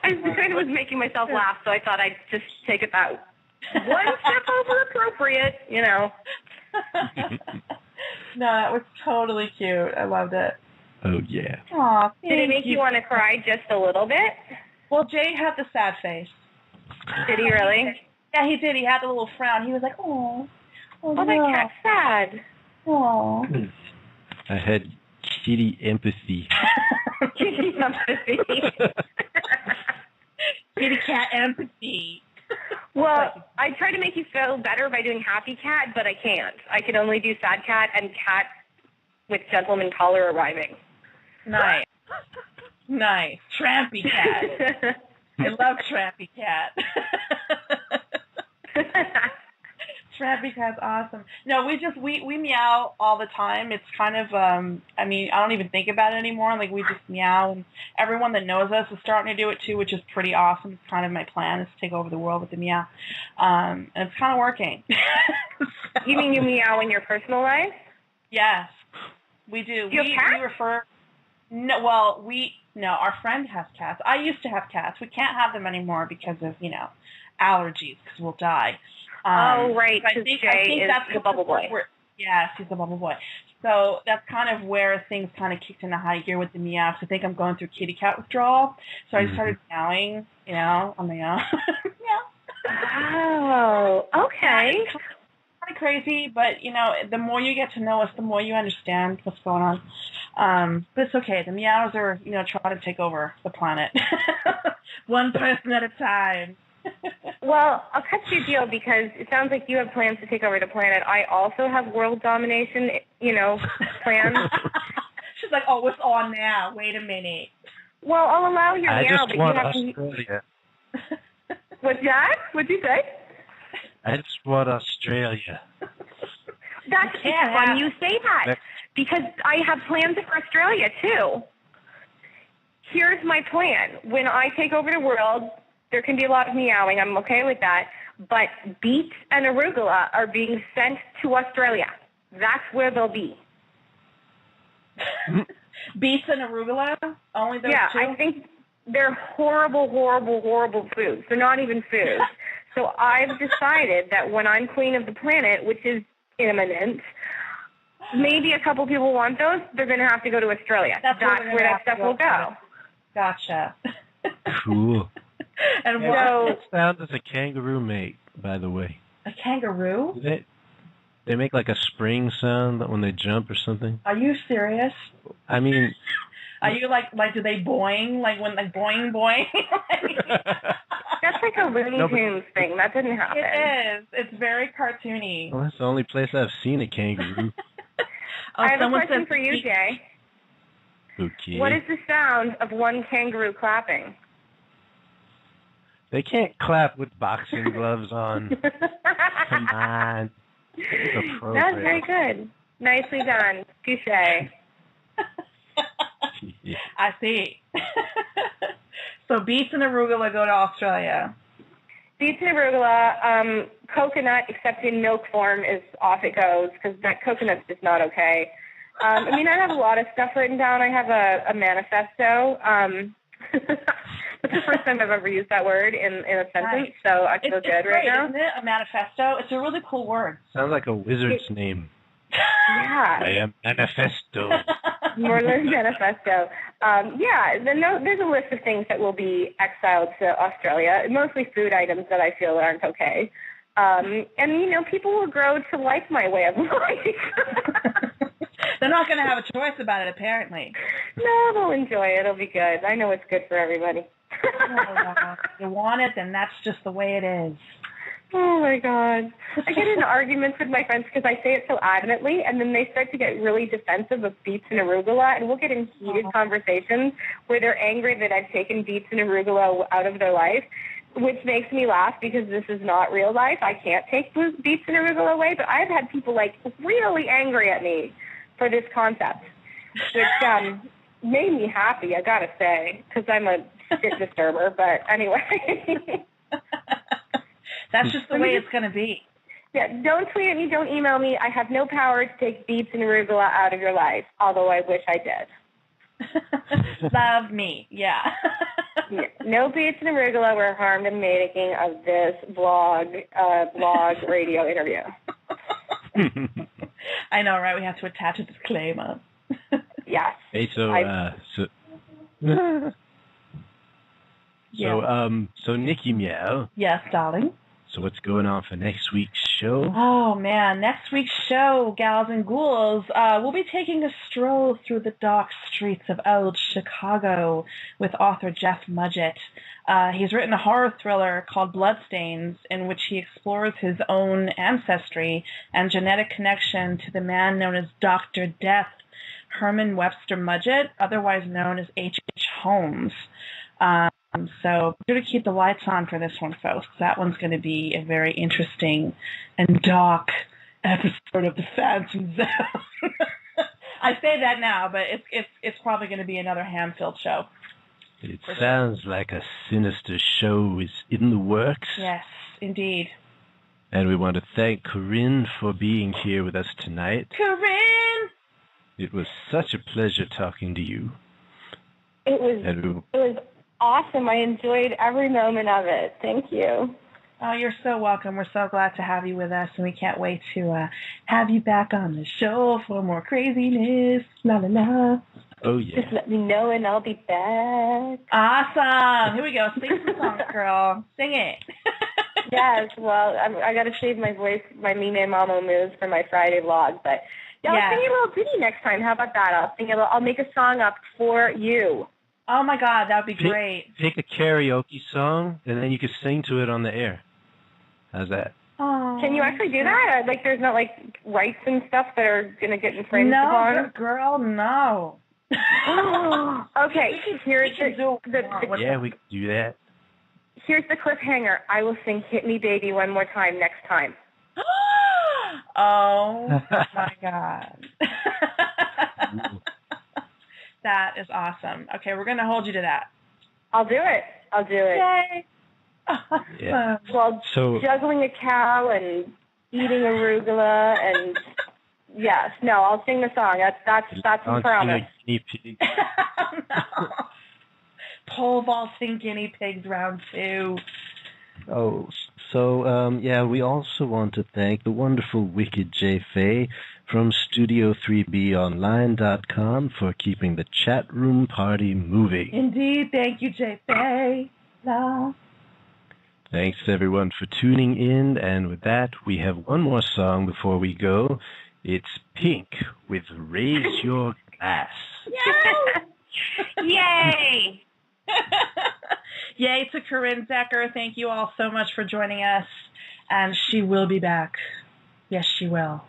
I kind of was making myself laugh, so I thought I'd just take it that one step over appropriate, No, that was totally cute. I loved it. Oh, yeah. Aw, Did it make you want to cry just a little bit? Well, Jay had the sad face. Did he really? Yeah, he did. He had the little frown. He was like, oh that no. cat's sad. Oh. I had kitty empathy. Kitty empathy. Kitty cat empathy. Well, I try to make you feel better by doing happy cat, but I can't. I can only do sad cat and cat with gentleman collar arriving. Nice. Nice. Trampy cat. I love Trampy cat. Trampy cat's awesome. No, we meow all the time. It's kind of I mean, I don't even think about it anymore. Like, we just meow, and everyone that knows us is starting to do it too, which is pretty awesome. It's kind of my plan, is to take over the world with the meow. And it's kind of working. You mean you meow in your personal life? Yes. We do. Do you have cats? We refer No, our friend has cats. I used to have cats. We can't have them anymore because of, allergies, because we'll die. Right, I because think Jay that's is the bubble boy. Yes, he's the bubble boy. So that's kind of where things kind of kicked into high gear with the meows. I think I'm going through kitty cat withdrawal. So I started meowing, on my own. Oh, okay. It's kind of crazy, but, the more you get to know us, the more you understand what's going on. But it's okay. The meows are, trying to take over the planet. One person at a time. Well, I'll cut you a deal because it sounds like you have plans to take over the planet. I also have world domination, plans. She's like, oh, what's on now? Wait a minute. Well, I'll allow your meow, but you have Australia. What's that? What'd you say? I just want Australia. That's fun you say that because I have plans for Australia too. Here's my plan. When I take over the world, there can be a lot of meowing. I'm okay with that. But beets and arugula are being sent to Australia. That's where they'll be. Beets and arugula? Only those two? I think they're horrible, horrible, horrible foods. They're not even food. So I've decided that when I'm queen of the planet, which is imminent, maybe a couple people want those, they're going to have to go to Australia. That's where that stuff will go. Gotcha. Cool. And what sound does a kangaroo make, by the way? A kangaroo? They make like a spring sound when they jump or something. Are you serious? I mean... Are you like do they boing? Like when boing, boing? That's like a Looney Tunes thing. That didn't happen. It is. It's very cartoony. Well, that's the only place I've seen a kangaroo. I have a question for you, Jay. Okay. What is the sound of one kangaroo clapping? They can't clap with boxing gloves on. Come on. That's very good. Nicely done. Touché. I see. So beets and arugula go to Australia. Beets and arugula, coconut, except in milk form, is off it goes, because that coconut's just not okay. I have a lot of stuff written down. I have a manifesto. It's the first time I've ever used that word in a sentence, so I feel good right now. Isn't it? A manifesto? It's a really cool word. Sounds like a wizard's name. Yeah. I am manifesto. More than manifesto. There's a list of things that will be exiled to Australia, mostly food items that I feel aren't okay. People will grow to like my way of life. They're not going to have a choice about it, apparently. No, they'll enjoy it. It'll be good. I know it's good for everybody. If you want it, then that's just the way it is. Oh, my God. I get into arguments with my friends because I say it so adamantly, and then they start to get really defensive of beets and arugula, and we'll get in heated conversations where they're angry that I've taken beets and arugula out of their life, which makes me laugh because this is not real life. I can't take beets and arugula away, but I've had people, really angry at me for this concept, which made me happy, I got to say, because I'm a shit disturber, but anyway. That's just the way it's going to be. Yeah, don't tweet at me, don't email me. I have no power to take beets and arugula out of your life, although I wish I did. Love me, yeah. No beets and arugula were harmed in the making of this blog radio interview. I know, right? We have to attach a disclaimer. Yes. Hey, so Nikki Meow. Yes, darling. So what's going on for next week's show? Oh, man. Next week's show, Gals and Ghouls, we'll be taking a stroll through the dark streets of old Chicago with author Jeff Mudgett. He's written a horror thriller called Bloodstains, in which he explores his own ancestry and genetic connection to the man known as Dr. Death, Herman Webster Mudgett, otherwise known as H.H. Holmes. So be sure to keep the lights on for this one, folks. That one's going to be a very interesting and dark episode of the Phantom Zone. I say that now, but it's probably going to be another ham-filled show. It sounds like a sinister show is in the works. Yes, indeed. And we want to thank Corinne for being here with us tonight. Corinne! It was such a pleasure talking to you. It was awesome. I enjoyed every moment of it. Thank you. Oh, you're so welcome. We're so glad to have you with us, and we can't wait to have you back on the show for more craziness. La la la. Oh, yeah. Just let me know, and I'll be back. Awesome. Here we go. Sing some songs, girl. Sing it. Yes, well, I got to shave my voice, my Mime Mama moves for my Friday vlog, but I'll sing you a little ditty next time. How about that? I'll make a song up for you. Oh, my God, that would be great. Pick a karaoke song, and then you can sing to it on the air. How's that? Oh. Can you actually do that? Like, there's not, like, rights and stuff that are going to get infringed upon? No, girl, no. Okay, here's yeah, we can do that. Here's the cliffhanger. I will sing Hit Me Baby one more time next time. Oh, my God. That is awesome. Okay, we're going to hold you to that. I'll do it. Yay. Awesome. Yeah. Well, juggling a cow and eating arugula and yes. No, I'll sing the song. That's a promise. Guinea Pigs. No. Pole vaulting guinea pigs round 2. Oh, so, we also want to thank the wonderful Wicked J. Fay from Studio3BOnline.com for keeping the chat room party moving. Indeed. Thank you, J. Fay. Love. Thanks, everyone, for tuning in. And with that, we have one more song before we go. It's Pink with Raise Your Glass. Yay! Yay to Corinne Dekker. Thank you all so much for joining us. And she will be back. Yes, she will.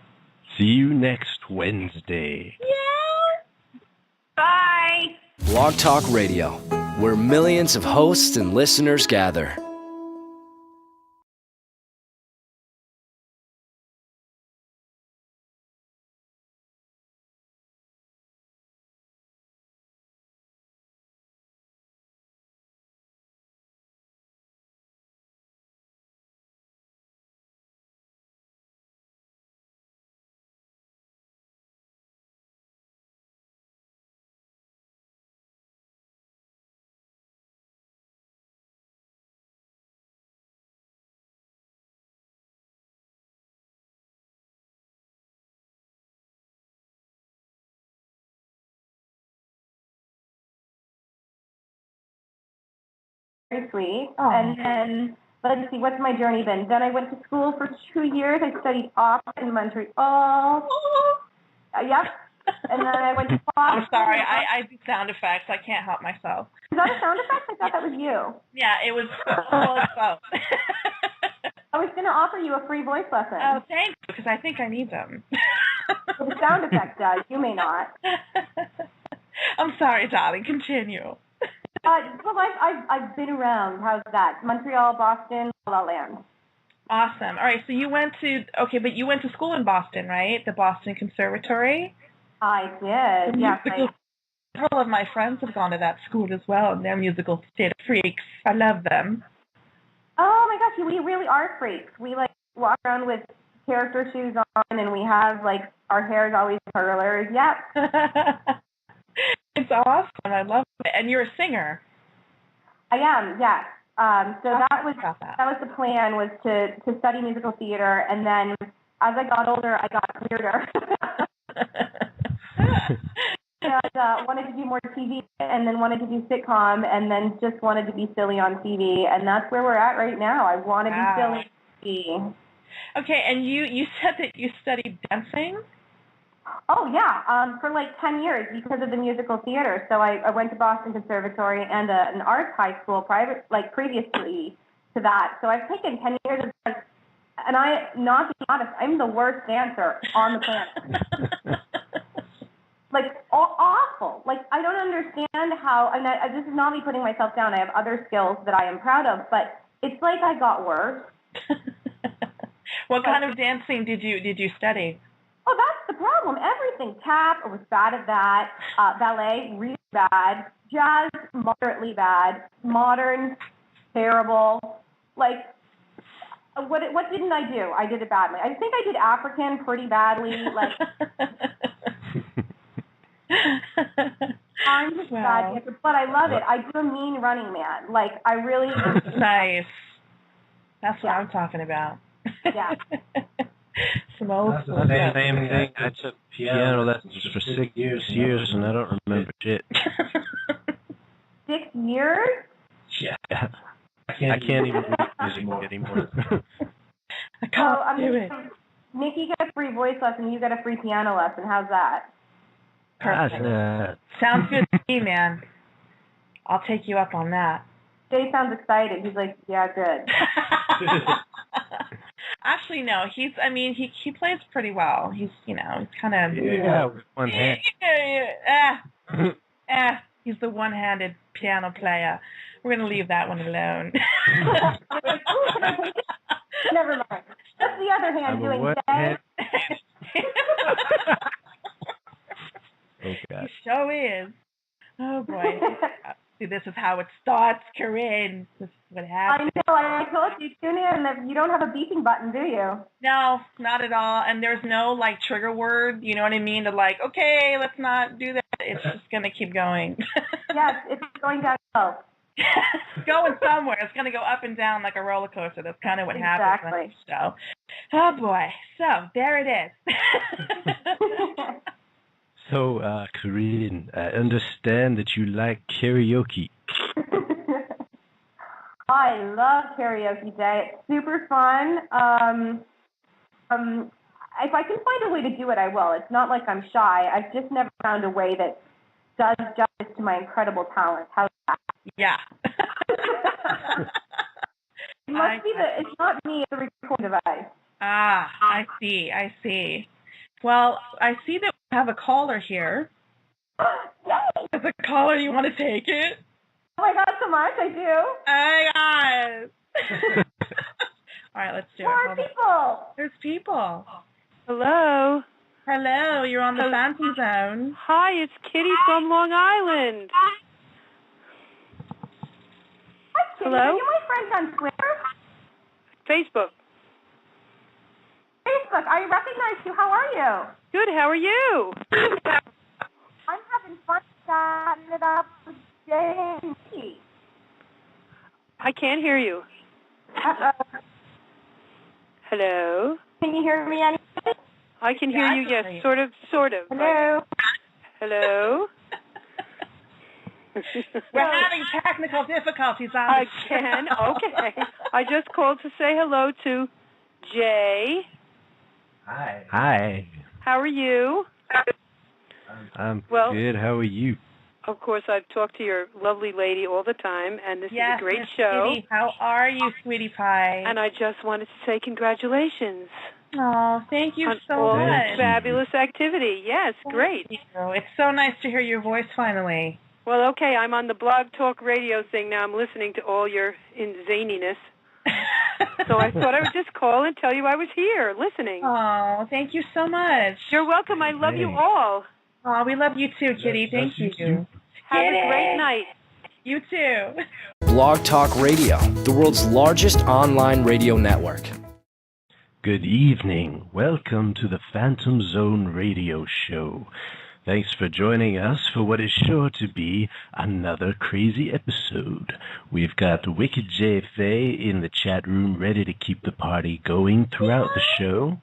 See you next Wednesday. Yeah. Bye. Blog Talk Radio, where millions of hosts and listeners gather. Very sweet. And then, let's see, what's my journey been? Then I went to school for 2 years. I studied opera in Montreal. Yep. And then I went to Boston. I'm sorry, I do sound effects. I can't help myself. Is that a sound effect? I thought that was you. Yeah, it was both. I was going to offer you a free voice lesson. Oh, thank you, because I think I need them. Well, the sound effect does. You may not. I'm sorry, darling. Continue. Well, I've been around. How's that? Montreal, Boston, La La Land. Awesome. All right, so you went to school in Boston, right? The Boston Conservatory? I did, yes. Several of my friends have gone to that school as well, and they're musical theater freaks. I love them. Oh, my gosh, we really are freaks. We, walk around with character shoes on, and we have, our hair is always curlers. Yep. It's awesome. I love it. And you're a singer. I am, yes. So that was the plan, was to study musical theater, and then as I got older, I got weirder. And wanted to do more TV, and then wanted to do sitcom, and then just wanted to be silly on TV, and that's where we're at right now. I want to be silly on TV. Okay, and you said that you studied dancing? Oh, yeah, for like 10 years because of the musical theater. So I went to Boston Conservatory and an arts high school previously to that. So I've taken 10 years of dance, and not to be honest, I'm the worst dancer on the planet. Like, awful. Like, I don't understand how, and this is not me putting myself down. I have other skills that I am proud of, but it's like I got worse. What kind of dancing did you study? Oh, that's the problem. Everything. Tap, I was bad at that. Ballet, really bad. Jazz, moderately bad. Modern, terrible. Like, what didn't I do? I did it badly. I think I did African pretty badly. Like, I'm just bad dancer, but I love it. I do a mean running man. Like, I really... Nice. That's what I'm talking about. Yeah. Some old That's the same thing. I took piano lessons for 6 years, and I don't remember shit. 6 years? Yeah. I can't even read music anymore. I can't do it. Nikki, you get a free voice lesson, you get a free piano lesson. How's that? Perfect. Sounds good to me, man. I'll take you up on that. Jay sounds excited. He's like, yeah, good. Actually, no. He plays pretty well. He's kind of... Yeah, with one hand. He's the one-handed piano player. We're going to leave that one alone. Never mind. That's the other hand doing that. Okay. He sure is. Oh, boy. See, this is how it starts, Corinne. This is what happens. I know. I told you, tune in. You don't have a beeping button, do you? No, not at all. And there's no, like, trigger word, you know what I mean? To, like, okay, let's not do that. It's just going to keep going. Yes, it's going downhill. It's going somewhere. It's going to go up and down like a roller coaster. That's kind of what happens on the show. Oh, boy. So, there it is. So, Corinne, I understand that you like karaoke. I love karaoke day. It's super fun. If I can find a way to do it, I will. It's not like I'm shy. I've just never found a way that does justice to my incredible talent. How's that? Yeah. It's not me, it's a recording device. Ah, I see. Well, I see that we have a caller here. Is a caller, you want to take it? Oh my God, so much, I do. Oh my God. All right, let's do it. More people. There's people. Hello. Hello, you're on the Phantom Zone. Hi, it's Kitty from Long Island. Hi, Kitty. Hello? Are you my friend on Twitter? Facebook. I recognize you. How are you? Good, how are you? I'm having fun chatting it up with Jennie. I can't hear you. Uh-oh. Hello? Can you hear me anyway? I can hear you, yes, sort of. Hello? Hello? We're having technical difficulties on the show. Again? Okay. I just called to say hello to Jay. Hi. How are you? I'm good. How are you? Of course, I've talked to your lovely lady all the time, and this is a great Miss show. Kitty. How are you, sweetie pie? And I just wanted to say congratulations. Oh, thank you so all much. this fabulous activity. Yes, great. Thank you. It's so nice to hear your voice finally. Well, okay, I'm on the blog talk radio thing now. I'm listening to all your zaniness. So I thought I would just call and tell you I was here listening. Oh, thank you so much. You're welcome. I love you all. Oh, we love you too, Kitty. Thank you. Have a great night. You too. Blog Talk Radio, the world's largest online radio network. Good evening. Welcome to the Phantom Zone Radio Show. Thanks for joining us for what is sure to be another crazy episode. We've got Wicked J. Faye in the chat room ready to keep the party going throughout the show.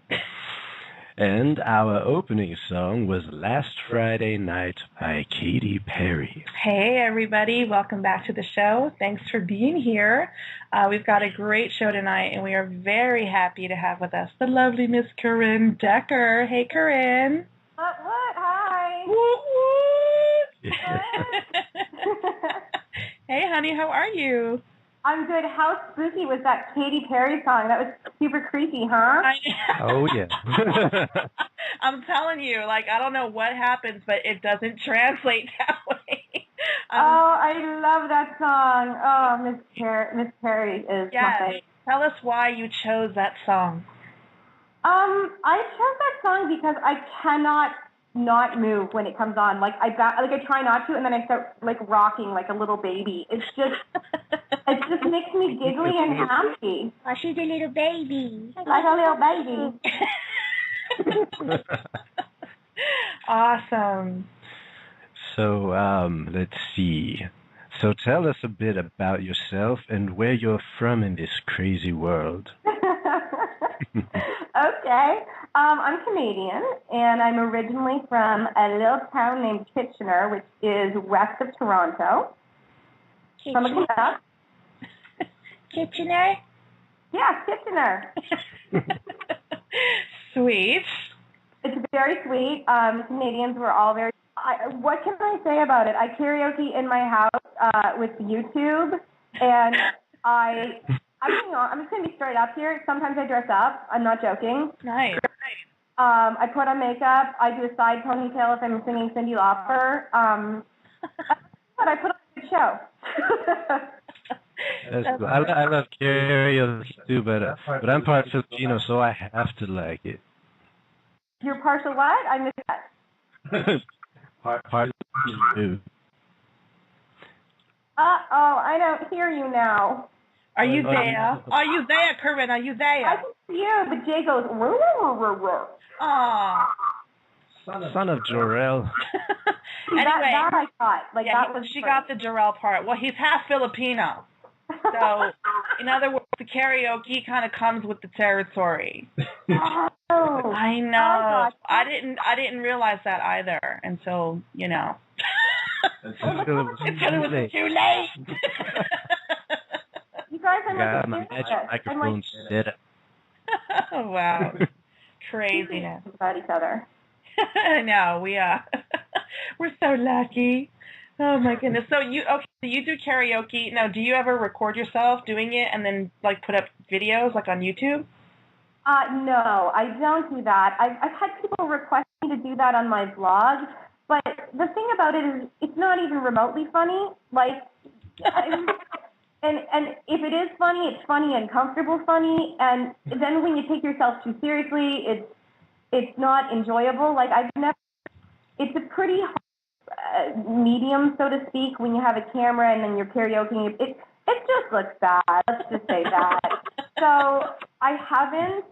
And our opening song was Last Friday Night by Katy Perry. Hey, everybody. Welcome back to the show. Thanks for being here. We've got a great show tonight, and we are very happy to have with us the lovely Miss Corinne Dekker. Hey, Corinne. What? Hi. Hey, honey. How are you? I'm good. How spooky was that Katy Perry song? That was super creepy, huh? Oh, yeah. I'm telling you, like, I don't know what happens, but it doesn't translate that way. I love that song. Oh, Miss Perry is my favorite. Tell us why you chose that song. I chose that song because I cannot not move when it comes on. Like I try not to, and then I start like rocking like a little baby. It just makes me giggly and happy. Oh, she's a little baby. Like a little baby. Awesome. So, let's see. So tell us a bit about yourself and where you're from in this crazy world. Okay. I'm Canadian, and I'm originally from a little town named Kitchener, which is west of Toronto. From a Kitchener? Yeah, Kitchener. Sweet. It's very sweet. Canadians were all very... what can I say about it? I karaoke in my house with YouTube, and I'm just going to be straight up here. Sometimes I dress up. I'm not joking. Nice. I put on makeup. I do a side ponytail if I'm singing Cyndi Lauper. But I put on a good show. That's cool. I love karaoke too, but I'm part Filipino, so I have to like it. You're partial what? I missed that. part Filipino. Uh-oh, I don't hear you now. Are you there? Are you there, Corinne? Are you there? I can hear you. The J goes, roo, roo, roo, roo. Aww. Son of Jor-El. Anyway, that I thought. Like, yeah, that was she got the Jor-El part. Well, he's half Filipino. So, in other words, the karaoke kind of comes with the territory. Oh, I know. I didn't realize that either until, you know. Until it was too late. You guys are got my magic microphone set up. Oh, wow. Craziness. About each other. I know. We're so lucky. Oh my goodness. So you do karaoke. Now, do you ever record yourself doing it and then like put up videos like on YouTube? No, I don't do that. I've had people request me to do that on my blog, but the thing about it is it's not even remotely funny. Like, and if it is funny, it's funny and comfortable funny, and then when you take yourself too seriously, it's not enjoyable. Like it's a pretty hard medium, so to speak, when you have a camera and then you're karaokeing. It just looks bad. Let's just say that. So I haven't.